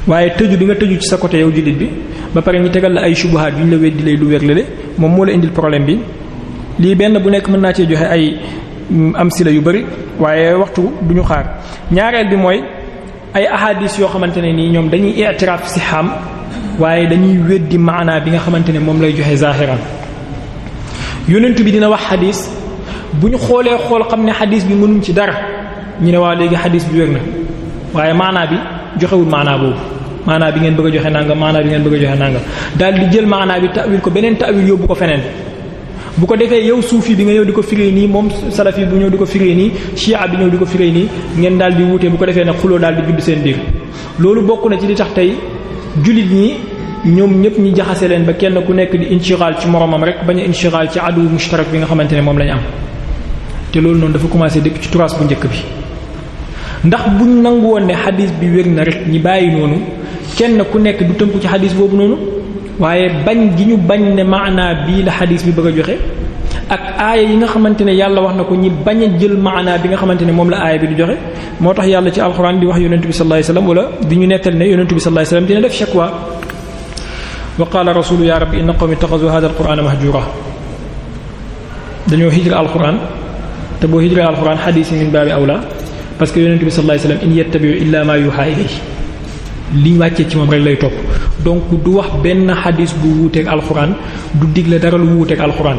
waaye tëju bi nga tëju ci sa côté yow jullit bi ba pare ñu tegal la ay subuhaat yu ñu la weddi lay lu wér lale moom moo la indil problème bi lii benn bu nekk mën naa cee joxe ay am sila yu bari waaye waxtu duñu xaar ñaareel bi mooy ay ahadis yoo xamante ne nii ñoom dañuy i'tiraaf si xam waaye dañuy weddi maanaa bi nga xamante ne moom lay joxe zahiran yonent bi dina wax xadis bu ñu xoolee xool xam ne xadis bi mënuñ ci dara ñu ne waa léegi xadis bi wér na waaye maanaa bi joxewul maanaa boobu maanaa bi ngeen bëgg a joxe nangam maanaa bi ngeen bëgg a joxe nangam daal di jël maanaa bi ta'wil ko beneen ta'wil yóbbu ko feneen bu ko defee yow suufi bi nga ñëw di ko firee nii moom salafi bu ñëw di ko firee nii chia bi ñëw di ko firee nii ngeen daal di wuute bu ko defee nag xuloo daal di judd seen biir loolu bokk na ci li tax tey jullit ñi ñoom ñëpp ñi jaxase leen ba kenn ku nekk di inshiraal ci moromam rek bañ a inshiraal ci adu mushtarak bi nga xamante ne moom lañu am te loolu noonu dafa commencé depuis ci turaas bu njëkk bi ndax buñ nangu woon ne xadis bi wér na rek ñi bàyyi noonu kenn ku nekk du tënku ci xadis boobu noonu waaye bañ gi ñu bañ ne maanaa bii la xadis bi bëgg a joxe ak aaya yi nga xamante ne yàlla wax na ko ñi bañ a jël maanaa bi nga xamante ne moom la aaya bi di joxe moo tax yàlla ci alxuraan di wax yonentu bi sallallahu alayhi wasallam wala di ñu nettal ne yonentu bi sallallahu alayhi wasallam dina def shakwa wa qaala rasulu ya rabbi inna qawmi ittaxazu hadha alqur'ana mahjura dañoo hijra alxuraan te boo hijra alxuraan xadis yi min baabi awla parce que yonentu bi sallallahu alayhi wasallam in yattabi'u illa ma yuha ilayhi liñ wàccee ci moom rek lay topp donc du wax benn xadis bu wuuteeg alxuraan du digle dara lu wuuteeg alxuraan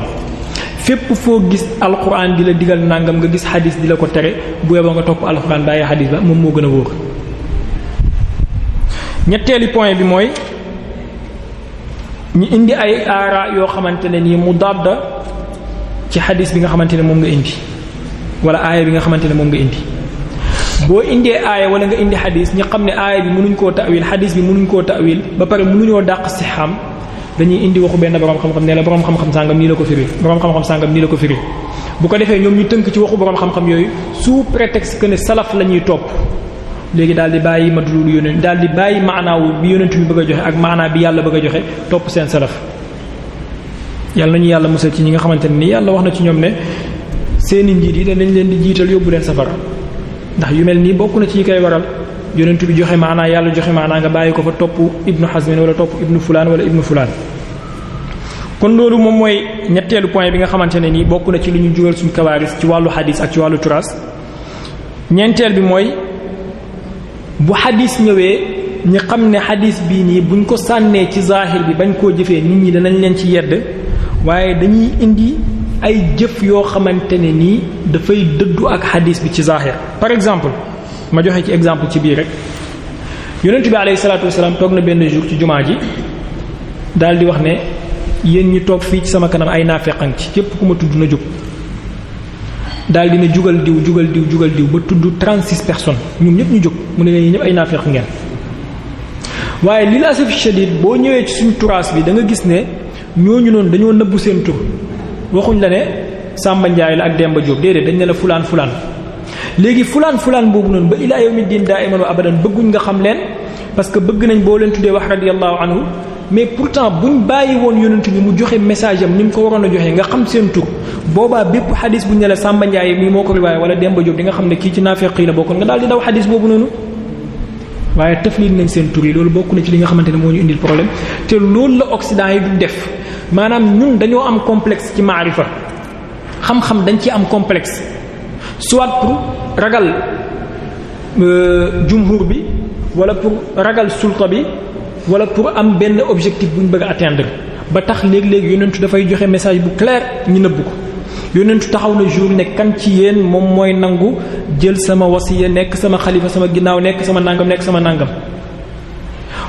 fépp foo gis alxuraan di la digal nangam nga gis xadis di la ko tere bu yeboo nga topp alxuraan bàyyi xadis ba moom moo gën a wóor. ñetteeli point bi mooy ñu indi ay aara yoo xamante ne nii mu dadda ci xadis bi nga xamante ne moom nga indi wala aaya bi nga xamante ne moom nga indi. boo indee aaya wala nga indi xadis ñi xam ne aaya bi mënuñ koo ta'wil xadis bi mënuñ koo ta'wil ba pare mënuñoo dàq si xam dañuy indi waxu benn borom xam-xam ne la borom xam-xam sàngam nii la ko firi borom xam-xam sàngam nii la ko firi bu ko defee ñoom ñu tënk ci waxu borom xam-xam yooyu sous prétexte que ne salaf la ñuy topp léegi daal di bàyyi madlul yonent daal di bàyyi maanaawu bi yonent bi bëgg a joxe ak maanaa bi yàlla bëgg a joxe topp seen salaf yàlla nañu yàlla musal ci ñi nga xamante ne nii yàlla wax na ci ñoom ne seeni njiit yi danañ leen di jiital yóbbu leen safara ndax yu mel nii bokk na ci yi koy waral yonent bi joxe maanaa yàlla joxe maanaa nga bàyyi ko fa topp ibnu Hazm wala topp ibnu fulaan wala ibnu fulaan kon loolu moom mooy ñetteelu point bi nga xamante ne nii bokk na ci lu ñu jural suñu kawaaris ci wàllu xadis ak ci wàllu turaas ñeenteel bi mooy bu xadis ñëwee ñi xam ne xadis bii nii buñ ko sànnee ci zaahir bi bañ koo jëfee nit ñi danañ leen ci yedd waaye dañuy indi ay jëf yoo xamante ne nii dafay dëddu ak xadis bi ci zaahir par exemple ma joxe ci exemple ci biir rek yonent bi alayhi salaatu wasalaam toog na benn jour ci jumaa ji daal di wax ne yéen ñi toog fii ci sama kanam ay naafeqan ci képp ku ma tudd na jóg daal di ne jugal diw jugal diw jugal diw ba tudd 36 personnes ñoom ñëpp ñu jóg mu ne leen ñëpp ay naafeq ngeen waaye li la asaf shadid boo ñëwee ci suñu turaas bi da nga gis ne ñooñu noonu dañoo nëbbu seen tur waxuñ la ne Samba Ndiaye la ak Demba Diop déedéet dañ ne la fulaan fulaan léegi fulaan fulaan boobu noonu ba ilaa yawmi diin daa'iman wa abadan bëgguñ nga xam leen parce que bëgg nañ boo leen tuddee wax radiyallahu anhu mais pourtant buñ bàyyi woon yonent bi mu joxe message am ni mu ko waroon a joxe nga xam seen tur boobaa bépp xadis buñ ne la Samba Ndiaye mii moo ko riwaaya wala Demba Diop di nga xam ne kii ci naafeq yi la bokkoon nga daal di daw xadis boobu noonu waaye taflil nañ seen tur yi loolu bokk na ci li nga xamante ne moo ñu indil problème te loolu la Occident yi du def maanaam ñun dañoo am complexe ci maarifa xam-xam dañ ci am complexe soit pour ragal jumhur bi wala pour ragal sulta bi wala pour am benn objectif bu ñu bëgg a atteindre ba tax léeg-léeg yonentu dafay joxe message bu clair ñu nëbb ko yonentu taxaw na jour ne kan ci yéen moom mooy nangu jël sama wasiya nekk sama xalifa sama ginnaaw nekk sama nangam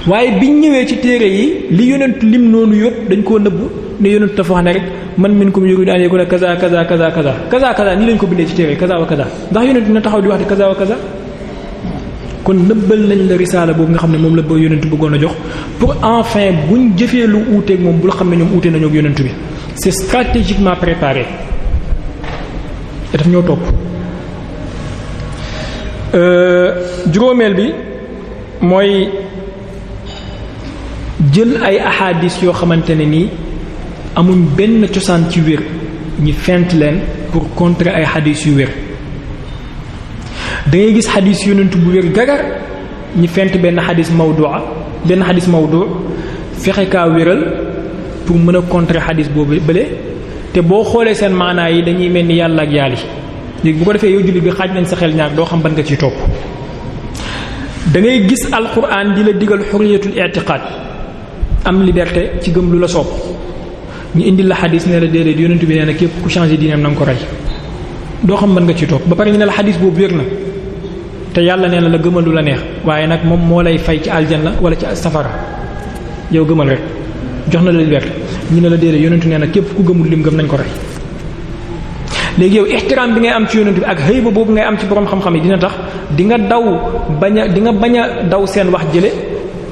waaye biñ ñëwee ci téere yi li yonentu lim noonu yëpp dañ koo nëbb ne yonentu dafa wax ne rek man minkum yuridu an yakuna kaza kaza kaza kaza kaza kaza nii lañ ko bindee ci téere yi kaza wa kaza ndax yonentu dina taxaw di wax de kaza wa kaza kon nëbbal nañ la risaala boobu nga xam ne moom la ba yonentu bëggoon a jox pour enfin buñ jëfee lu uuteeg moom bul xam ne ñoom uute nañu ak yonentu bi c'est stratégiquement préparé te daf ñoo topp juróomeel bi mooy jël ay ahadis yoo xamante ne nii amuñ benn cosaan ci wér ñi fent leen pour contrer ay xadis yu wér. da ngay gis xadis yonent bu wér gagar ñi fent benn xadis mawdu fexe kaa wéral pour mën a contrer xadis boobu bële te boo xoolee seen maanaa yi dañuy mel ni yàlla ak yàlla léegi bu ko defee yow jullit bi xaaj nañ sa xel ñaar doo xam ban nga ciy topp. da ngay gis alquran di la digal xuriyatul i'tiqaad am liberté ci gëm lu la soob ñu indil la xadis ne la déedéet yonent bi nee na képp ku changé diineem na nga ko rey doo xam ban nga ciy topp ba pare ñu ne la xadis boobu wér na te yàlla nee na la gëmal lu la neex waaye nag moom moo lay fay ci aljanna wala ci safara yow gëmal rek jox na la liberté ñu ne la déedéet yonentu nee na képp ku gëmul lim gëm nañ ko rey. léegi yow ixtiraam bi ngay am ci yonent bi ak xëy ba boobu ngay am ci borom xam-xam yi dina tax di nga bañ a daw seen wax jële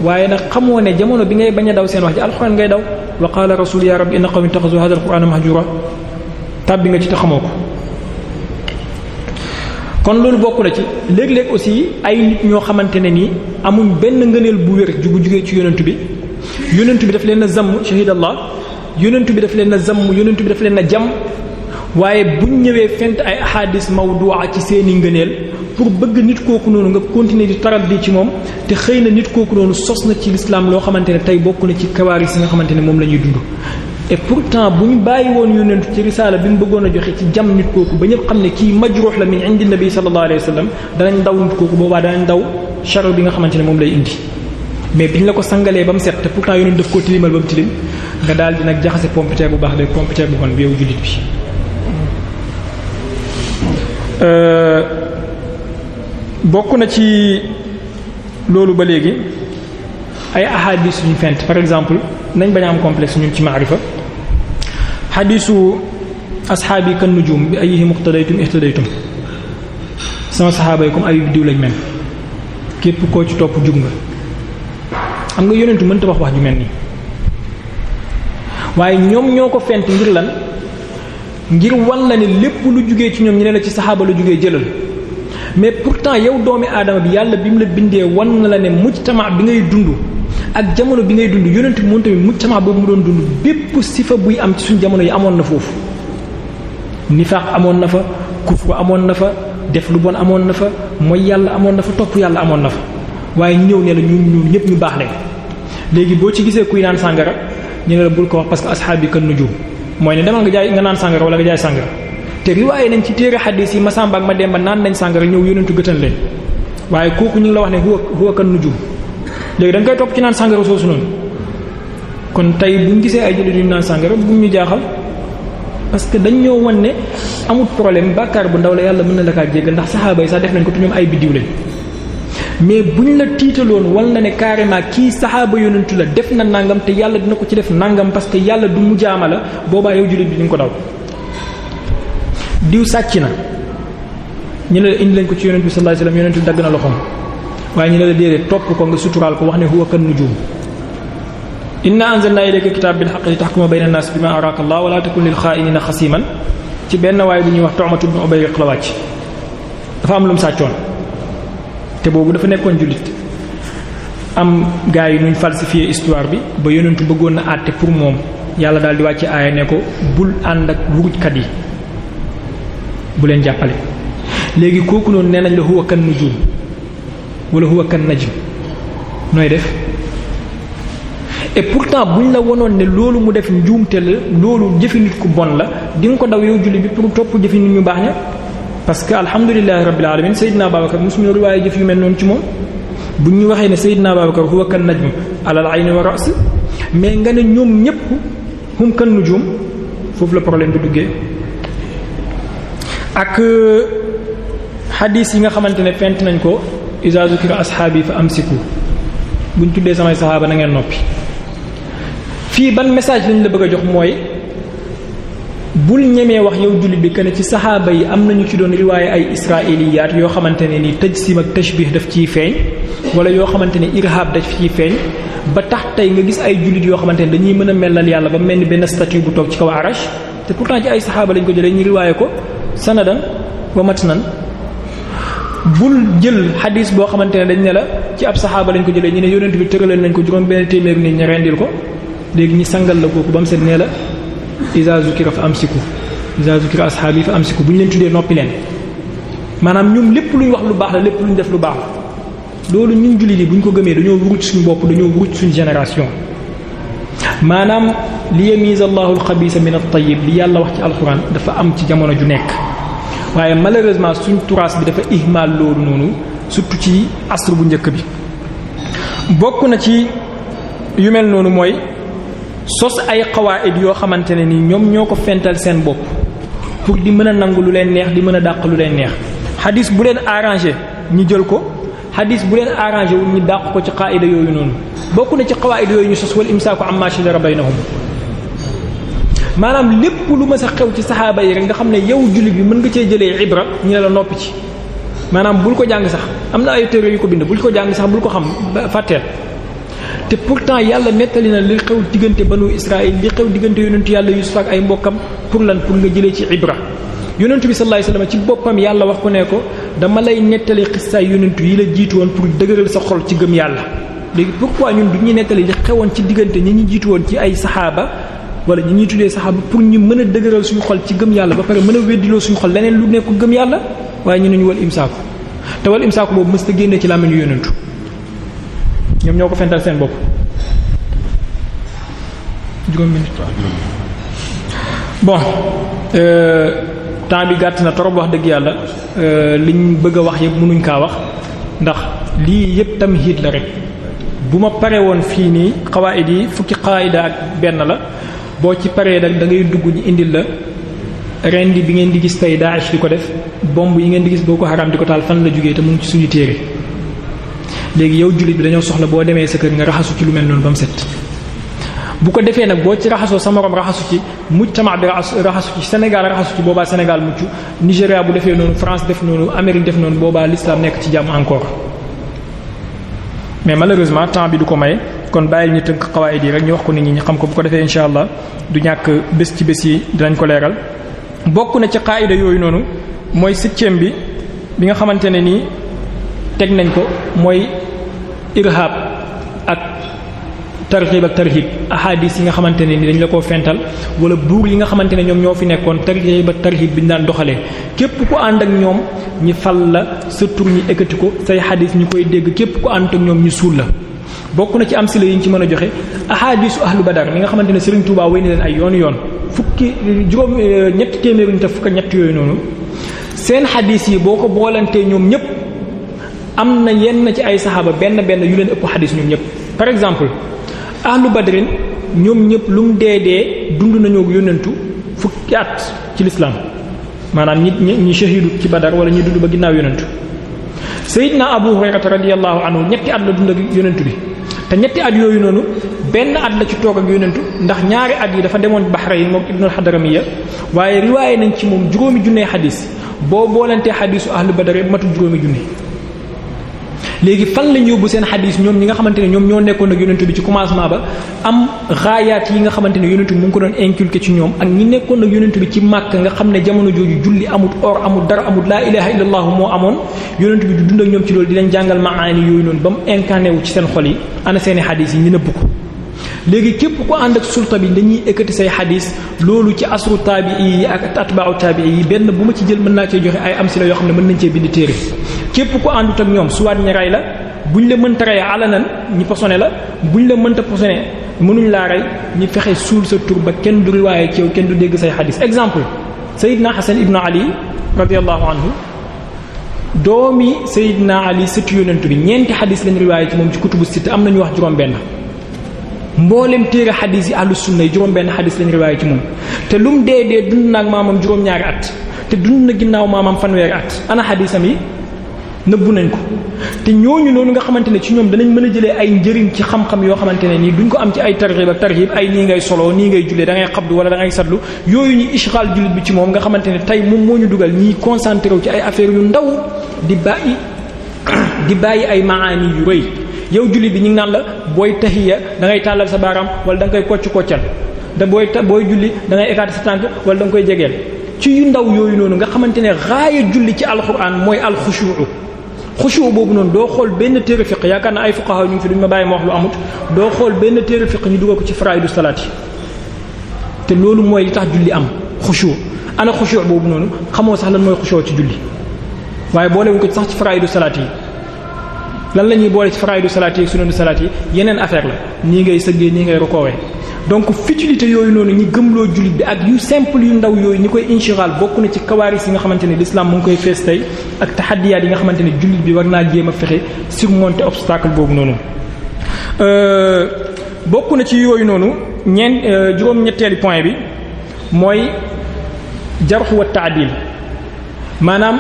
waaye nag xamoo ne jamono bi ngay bañ a daw seen wax ji alxuraan ngay daw wa qaala rasul ya rabbi inna qawmi ittaxazu hadha alqur'ana mahjura tàbbi nga ci te xamoo ko. kon loolu bokk na ci léeg-léeg aussi ay nit ñoo xamante ne nii amuñ benn ngëneel bu wér bu jugee ci yonent bi daf leen a zamm shahidallah yonent bi daf leen a zamm yonent bi daf leen a jam waaye buñ ñëwee fent ay ahadis mawdu'a ci seeni ngëneel pour bëgg nit kooku noonu nga continuer di taral bi ci moom te xëy na nit kooku noonu sos na ci l'islam loo xamante ne tey bokk na ci kawaaris yi nga xamante ne moom la ñuy dund. et pourtant bu ñu bàyyi woon yonentu ci risaala bi mu bëggoon a joxe ci jam nit kooku ba ñëpp xam ne kii majruux la min indi nabi sallallahu alayhi wa sallam danañ daw nit kooku boobaa danañ daw charo bi nga xamante ne moom lay indi mais biñ la ko sangalee ba mu set te pourtant yonent daf koo tilimal ba mu tilim nga daal di nag jaxase pompiteer bu baax beeg pompiteer bu bon bi yow jullit bi. bokk na ci loolu ba léegi ay ahadis suñu fent par exemple nañ bañ a am complexe ñun ci maarifa xadisu asxaabi kan nujum bi ayyihim iqtadaytum ihtadaytum sama saxaaba yi comme ay biddiw lañ mel képp koo ci topp jug nga. xam nga yonentu mënta wax ju mel nii waaye ñoom ñoo ko fent ngir lan ngir wan la ne lépp lu jugee ci ñoom ñu ne la ci saxaaba la jugee jëlal mais pourtant yow doomi aadama bi yàlla bi mu la bindee wan na la ne mujtama bi ngay dund ak jamono bi ngay dund yonent bi moom tamit mujtama boobu mu doon dund bépp sifa buy am ci suñu jamono yi amoon na foofu. nifaaq amoon na fa kufru amoon na fa def lu bon amoon na fa mooy yàlla amoon na fa topp yàlla amoon na fa waaye ñëw ne la ñun ñëpp ñu baax lañ. léegi boo ci gisee kuy naan sàngara ñu ne la bul ko wax parce que asxaabi kan nujum mooy ne demal nga naan sàngara wala nga jaay sàngara te riwaaye nañ ci téere xadiis yi Masamba ak Mademba naan nañ sàngara ñëw yonentu gëtan leen waaye kooku ñu ngi la wax ne huwa kan nujum léegi da nga koy topp ci naan sàngara soosu noonu kon tey buñ gisee ay jullit yu naan sàngara bu ñu jaaxal parce que dañ ñoo wan ne amul problème bàkkaar bu ndaw la yàlla mën na la kaa jéggal ndax saxaaba yi sax def nañ ko te ñoom ay biddiw lañ mais buñ la tiitaloon wal na ne carrément kii saxaaba yonentu la def na nangam te yàlla dina ko ci def nangam parce que yàlla du mu jaama la boobaa yow jullit bi ñu ko daw. diw sàcc na ñu ne la indi lañ ko ci yonent bi sallallahu alayhi wasallam yonent bi dagg na loxoom waaye ñu ne la déedéet topp ko nga suturaal ko wax ne huwa kan nujum inna anzalna ilayka kitaab bil haqqi li tahkuma bayna an-nas bima araka Allah wa la takun lil kha'inina khasiman ci benn waay bu ñuy wax Tu'matu ibn Ubayriq la wàcc dafa am lu mu sàccoon te boobu dafa nekkoon jullit am gars yi nuñ falsifier histoire bi ba yonentu bëggoon na àtte pour moom yàlla daal di wàcce aaya ne ko bul ànd ak wurujkat yi bu leen jàppale léegi kooku noonu nee nañ la huwa kan nujum wala huwa kan najm nooy def et pourtant buñ la wonoon ne loolu mu def njuumte la loolu jëfi nit ku bon la di nga ko daw yow julli bi pour topp jëfi nit ñu baax ña parce que alhamdulillahi rabbil alamin Seydina Babacar mosuñu riwaaye jëf yu mel noonu ci moom buñ ñu waxee ne Seydina Babacar huwa kan najm alal ayni wa ra's mais nga ne ñoom ñépp hum kan nujum foofu la problème bi duggee ak xadiis yi nga xamante ne fent nañ ko iza zukira ashaabi fa amsiku buñ tuddee samay saxaaba na ngeen noppi fii ban message lañ la bëgg a jox mooy bul ñemee wax yow jullit bi que ne ci saxaaba yi am nañu ci doon riwaaye ay israiliyaat yoo xamante ne ni tajsim ak tashbih daf ciy feeñ wala yoo xamante ne irhab daf ciy feeñ ba tax tey nga gis ay jullit yoo xamante ne dañuy mën a melal yàlla ba mel ni benn statue bu toog ci kaw arash te pourtant ci ay saxaaba lañ ko jëlee ñu riwaaye ko sanadan wa matnan bul jël xadis boo xamante ne dañ ne la ci ab saxaaba lañ ko jëlee ñu ne yonent bi tëraleen nañ ko juróom benn téeméer nit ñi rendil ko léegi ñi sangal la kooku ba mu set nee la iza zukira fa amsiku iza zukira ashaabi fa amsiku bu ñu leen tuddee noppi leen maanaam ñoom lépp lu ñu wax lu baax la lépp lu ñu def lu baax la loolu ñun jullit yi bu ñu ko gëmee dañoo wuruj suñu bopp dañoo wuruj suñu génération maanaam li yamiza allahu alxabisa min at-tayyib li yàlla wax ci alxuraan dafa am ci jamono ju nekk waaye malheureusement suñ turaas bi dafa ihmal loolu noonu surtout ci asr bu njëkk bi bokk na ci yu mel noonu mooy sos ay qawaid yoo xamante ne ni ñoom ñoo ko fental seen bopp pour di mën a nangu lu leen neex di mën a dàq lu leen neex xadis bu leen arrangé ñu jël ko xadis bu leen arrangé wu ñu dàq ko ci qaida yooyu noonu bokk na ci qawaid yooyu ñu sos wal imsaaku amma shajara baynahum maanaam lépp lu ma sa xew ci saxaaba yi rek nga xam ne yow jullit bi mën nga cee jëlee ibra ñu ne la noppi ci maanaam bul ko jàng sax am na ay téere yu ko bind bul ko jàng sax bul ko xam fàtteel te pourtant yàlla nettali na li xew diggante banu Israël li xew diggante yonentu yàlla Yusuf ak ay mbokkam pour lan pour nga jëlee ci ibra yonentu bi sallallahu alayhi wasallam ci boppam yàlla wax ko ne ko dama lay nettali xissaay yonentu yi la jiitu woon pour dëgëral sa xol ci gëm yàlla léegi pourquoi ñun du ñuy nettali li xewoon ci diggante ñi ñu jiitu woon ci ay saxaaba wala ñi ñuy tuddee saxaaba pour ñu mën a dëgëral suñu xol ci gëm yàlla ba pare mën a weddiloo suñu xol leneen lu nekk gëm yàlla waaye ñu ne ñu wal imsaaku te wal imsaaku boobu mës ta génnee ci làmmiñu yonentu ñoom ñoo ko fental seen bopp juróom minute bon temps bi gàtt na trop wax dëgg yàlla liñ bëgg a wax yëpp mënuñ kaa wax ndax lii yëpp tamhid la rek bu ma pare woon fii nii xawaayid yi fukki xawaayida ak benn la boo ci paree da ngay dugg ñu indil la rendi bi ngeen di gis tey Daesh di ko def bomb yi ngeen di gis Boko Haram di ko taal fan la jógee te mu ngi ci suñu téere léegi yow jullit bi dañoo soxla boo demee sa kër nga raxasu ci lu mel noonu ba mu set bu ko defee nag boo ci raxasoo sa morom raxasu ci mujtama bi raxasu ci Sénégal raxasu ci boobaa Sénégal mucc Nigéria bu defee noonu France def noonu Amérique def noonu boobaa l'islam nekk ci jàmm encore mais malheureusement temps bi du ko may kon bàyyil ñu tënk xawaayid yi rek ñu wax ko nit ñi ñu xam ko bu ko defee insha allah du ñàkk bés ci bés yi dinañ ko leeral bokk na ci qaayida yooyu noonu mooy septième bi nga xamante ne nii teg nañ ko mooy irhab ak targhib ak tarhib ahadis yi nga xamante ne ni dañ la koo fental wala buur yi nga xamante ne ñoom ñoo fi nekkoon targhib ak tarhib bi ñu daan doxalee képp ku ànd ak ñoom ñi fal la sa tur ñi ekkati ko say hadis ñu koy dégg képp ku ànd ak ñoom ñu suul la bokk na ci am si la yi ñu ci mën a joxe ahadisu ahlu badar mi nga xamante ne Serigne Touba wéy na leen ay yoon fukki juróom ñetti téeméeruñu te fukk ak ñett yooyu noonu seen hadis yi boo ko boolantee ñoom ñëpp am na yenn ci ay saxaaba benn yu leen ëpp hadis ñoom ñëpp par exemple ahlu badrin ñoom ñëpp lu mu dee dund nañoo ak yonentu fukki at ci l'islam maanaam ñi shahidu ci badar wala ñi dund ba ginnaaw yonentu Seydina Abu Hurayrata radiyallahu anhu ñetti at la dund ak yonentu bi te ñetti at yooyu noonu benn at la ci toog ak yonentu ndax ñaari at yi dafa demoon Bahrayn moom Ibnul Hadramiya waaye riwaaye nañ ci moom juróomi junnee xadis boo boolantee xadisu ahlu badar matul juróomi junne léegi fan lañ yóbbu seen xadis ñoom ñi nga xamante ne ñoom ñoo nekkoon ak yonentu bi ci commencement ba am raayaat yi nga xamante ne yonentu bi mu ngi ko doon inculqué ci ñoom ak ñi nekkoon ak yonentu bi ci màkk nga xam ne jamono jooju julli amut or amut dara amut laa ilaha illallah moo amoon yonentu bi du dund ak ñoom ci loolu di leen jàngal maani yooyu noonu ba mu incarné wu ci seen xol yi ana seeni xadis yi ñu nëbb ko léegi képp ku ànd ak sulta bi dañuy ekkati say xadis loolu ci asru taabii yi ak atba'u taabii yi benn bu ma ci jël mën naa cee joxe ay am si la yoo xam ne mën nañ cee bind téere képp ku àndut ak ñoom suwaat ñi rey la buñ la mënta rey alanan ñi posone la buñ la mënta posone mënuñ laa rey ñi fexe suul sa tur ba kenn du riwaaye ci yow kenn du dégg say xadis exemple Seydina Hasan ibnu Ali radiyallahu anhu doomi Seydina Ali sëtu yonentu bi ñeenti xadis lañ riwaaye ci moom ci kutubu sitta am nañu wax juróom benn mboolem téere xadis yi ahlu sunna yi juróom benn xadis lañ riwaaye ci moom te lu mu dee dund naag maamam juróom-ñaari at te dund na ginnaaw maamam fanweeri at ana xadisam yi nëbbu nañ ko te ñooñu noonu nga xamante ne ci ñoom danañ mën a jëlee ay njëriñ ci xam-xam yoo xamante ne nii duñ ko am ci ay targhib ak tarhib ay nii ngay solo nii ngay jullee da ngay xabdu wala da ngay sadlu yooyu ñu ishgal jullit bi ci moom nga xamante ne tey moom moo ñu dugal ñiy concentré wu ci ay affaires yu ndaw di bàyyi ay maani yu rëy yow jullit bi ñu ngi naan la booy tahiya da ngay tàllal sa baaraam wala da nga koy koccal da booy julli da ngay écarter sa tànk wala da nga koy jegeel ci yu ndaw yooyu noonu nga xamante ne raaya julli ci alquran mooy alxushuu xushu boobu noonu doo xool benn téere fiq yaakaar na ay fuqaha ñu ngi fi duñ ma bàyyi ma wax lu amut doo xool benn téere fiq ñu dugal ko ci faraidu salaat yi te loolu mooy li tax julli am xushu ana xushu boobu noonu xamoo sax lan mooy xushu ci julli waaye boolewuñ ko sax ci faraidu salaat yi lan la ñuy boole ci faraidu salaat yi ak sunanu salaat yi yeneen affaire la nii ngay sëggee nii ngay rukoowee donc futilité yooyu noonu ñi gëmloo jullit bi ak yu simple yu ndaw yooyu ñi koy inchiral bokk na ci kawaaris yi nga xamante ne l'islam mu ngi koy fees tey ak taxadiyaat yi nga xamante ne jullit bi war naa jéem a fexe surmonter obstacle boobu noonu bokk na ci yooyu noonu juróom-ñetteeli point bi mooy jarh wa ta'dil maanaam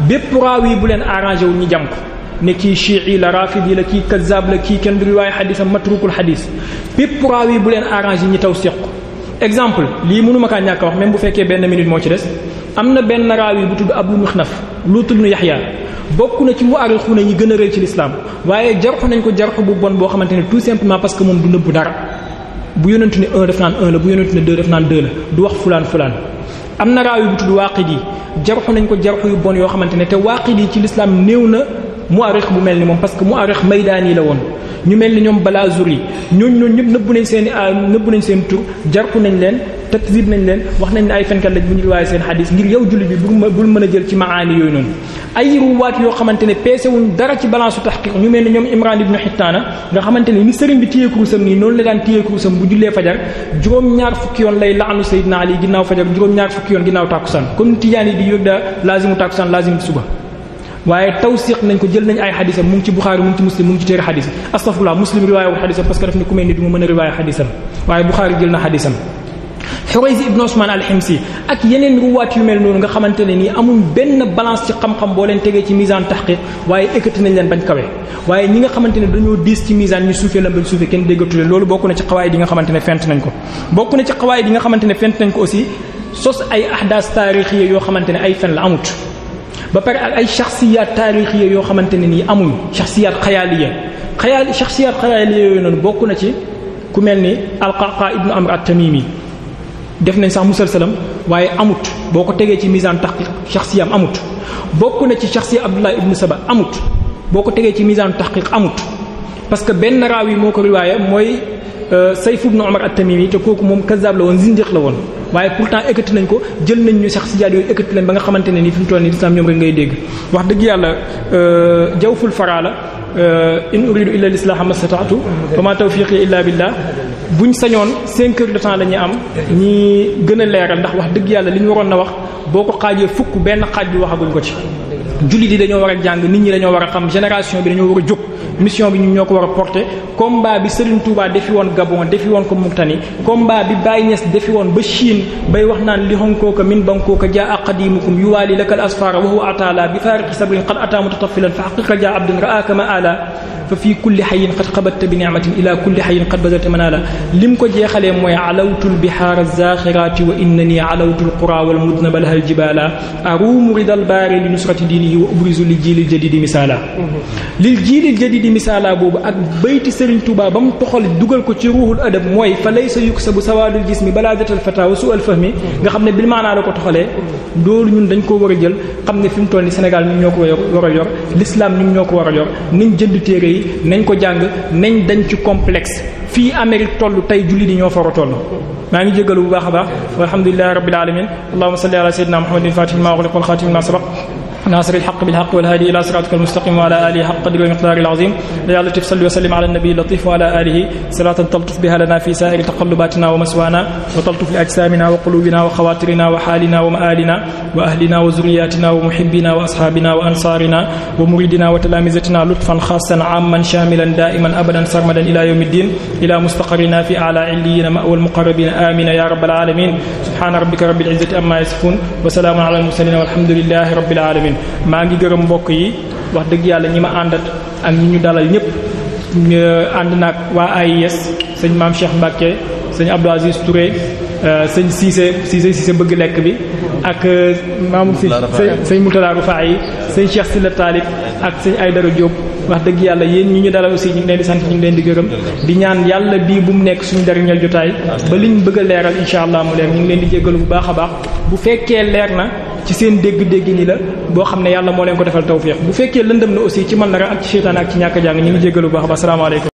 bépp raawi bu leen arrangé wu ñu jam ko ne kii chii'i la rafidi la kii kazzab la kii kenn du riwaaya xadisam matrukul xadis bépp raawi bu leen arrangé ñi taw seq ko exemple lii mënuma kaa ñàkk a wax même bu fekkee benn minute moo ci des am na benn raawi bu tudd Abu Mixnaf Luut ibn Yaxya bokk na ci mu'arrixuuna ñi gën a rëy ci l'islam waaye jarxu nañ ko jarxu bu bon boo xamante ne tout simplement parce que moom du nëbbu dara bu yonentu ne 1 def naan 1 la bu yonentu ne 2 def naan 2 la du wax fulaan am na raawi bu tudd Waaqidi jarxu nañ ko jarxu yu bon yoo xamante ne te Waaqidi ci l'islam néew na mu'arrix bu mel ni moom parce que mu'arrix maydaani la woon ñu mel ni ñoom Balaazuri ñooñu ñëpp nëbbu nañ seen tur jarxu nañ leen takzib nañ leen wax nañ ne ay fenkat lañ bu ñu riwaaye seen xadis ngir yow jullit bi bul mën a jël ci maani yooyu noonu ay ruwaat yoo xamante ne peese wuñ dara ci balance su tahqiq ñu mel ni ñoom Imran ibn Hittaana nga xamante ne ni sëriñ bi téye kurusam nii noonu la daan téye kurusam bu jullee fajar juróom-ñaar fukki yoon lay laanu Seydina Ali ginnaaw fajar juróom-ñaar fukki yoon ginnaaw tàkkusaan comme Tijaan yi di yóg da laazimu tàkkusaan laazimu suba waaye tawsiq nañ ko jël nañ ay xadisam mu ngi ci Buxaari mu ngi ci Muslim mu ngi ci téere xadis astafurlah Muslim riwaayewul xadisam parce que daf ne ku mel ni du ma mën a riwaaya xadisam waaye Buxaari jël na xadisam Xurayz ibn Usman al-Himsi ak yeneen ruwaat yu mel noonu nga xamante ne nii amul benn balance ci xam-xam boo leen tegee ci misaan tahqiq waaye ekkati nañ leen bañ kawe waaye ñi nga xamante ne dañoo diis ci misaan ñu suufee lam bañ suufee kenn déggatu leen loolu bokk na ci xawaayid yi nga xamante ne fent nañ ko bokk na ci xawaayid yi nga xamante ne fent nañ ko aussi sos ay ahdaas taarixiya yoo xamante ne ay fen la amut ba pare ak ay shaxsiyaat taarixiya yoo xamante ne nii amuñ shaxsiyaat xayaaliya yooyu noonu bokk na ci ku mel ni al-Qa'qa' ibnu Amr at-Tamimi def nañ sax musalsalam waaye amut boo ko tegee ci misaan tahqiq shaxsiyam amut bokk na ci shaxsiya Abdullah ibnu Saba amut boo ko tegee ci misaan tahqiq amut parce que benn raawi moo ko riwaaya mooy Sayf ibn Umar at-Tamimi te kooku moom kazzab la woon zindiq la woon waaye pourtant ekkati nañ ko jël nañ ñu shaxsiyaat yooyu ekkati leen ba nga xamante ne nii fi mu toll nii islam ñoom rek ngay dégg wax dëgg yàlla jawful faraala in uridu illa al-islaha mastata'tu wa ma tawfiqi illa billah buñ sañoon 5 heures de temps la ñuy am ñi gën a leeral ndax wax dëgg yàlla li ñu waroon na wax boo ko xaajee fukk benn xaaj bi waxaguñ ko ci jullit yi dañoo war a jàng nit ñi dañoo war a xam génération bi dañoo war a jóg mission bi ñun ñoo ko war a porter combat bi Serigne Touba defi woon Gabon defi woon ko Mauritanie combat bi Baye Niass defi woon ba Chine bay wax naan li honkooka min bankooka jaa qadimukum yuwaali lakal asfara wa huwa atala bi faariqi sabrin qad ata mutataffilan fa haqiqa jaa abdun ra'aka ma ala fa fii kulli hayyin qad qabatta bi ni'matin ila kulli hayyin qad bazalta manala lim ko jeexalee mooy alawtul bihaar az-zakhirati wa innani alawtul qura wal mudnaba lahal jibala arumu ridal baari li nusrati diinihi wa ubrizu li jiilil jadidi misala lil jiilil jadidi misaala boobu ak bayti Serigne Touba ba mu toxal dugal ko ci ruuxul adab mooy fa laysa yuksabu sawaadul jismi balaa jatal fata wa su'al fahmi nga xam ne bil maanaa la ko toxalee loolu ñun dañ koo war a jël xam ne fi mu toll ni Sénégal ñun ñoo ko war a yor l'islam ñun ñoo ko war a yor nañ jënd téere yi nañ ko jàng nañ dañ ci complexe fii Amérique toll tey julli di ñoo faro toll maa ngi jégalu bu baax a baax walhamdulillahi rabbil alamin allahumma salli ala sayyidina muhammadin fatihil ma ughliqa wal khatimil ma sabaq ناصر الحق بالحق والهادي إلى صراطك المستقيم وعلى آله حق قدر ومقدار العظيم يا لطيف صل وسلم على النبي اللطيف وعلى آله صلاة تلطف بها لنا في سائر تقلباتنا ومسوانا وتلطف لأجسامنا وقلوبنا وخواطرنا وحالنا ومآلنا وأهلنا وزرياتنا ومحبنا وأصحابنا وأنصارنا ومريدنا وتلامذتنا لطفا خاصا عاما شاملا دائما أبدا سرمدا إلى يوم الدين إلى مستقرنا في أعلى عليين مأوى المقربين آمين يا رب العالمين سبحان ربك رب العزة أما يصفون وسلام على المرسلين والحمد لله رب العالمين maa ngi gërëm mbokk yi wax dëgg yàlla ñi ma àndat ak ñi ñu dalal ñëpp ànd naag waa AIS sëñ Maam Cheikh Mbacke sëñ Abdou Aziz Touré sëñ Cissé bëgg lekk bi ak Mamour si sëñ Moutala Rufa yi sëñ Cheikh Silla Talib ak sëñ Aydara Diop wax dëgg yàlla yéen ñi ñu dalal aussi ñu ngi leen di sant ñu ngi leen di gërëm di ñaan yàlla bii bu mu nekk suñu dernier jotaay ba liñ bëgg a leeral insha allah mu leer ñu ngi leen di jéggalu bu baax a baax bu fekkee leer na ci seen dégg-dégg ni la boo xam ne yàlla moo leen ko defal tawfiq bu fekkee lëndëm na aussi ci man la ak ci seytaane ak ci ñàkk a jàng ñu ngi jéggalu bu baax ba asalaamaaleykum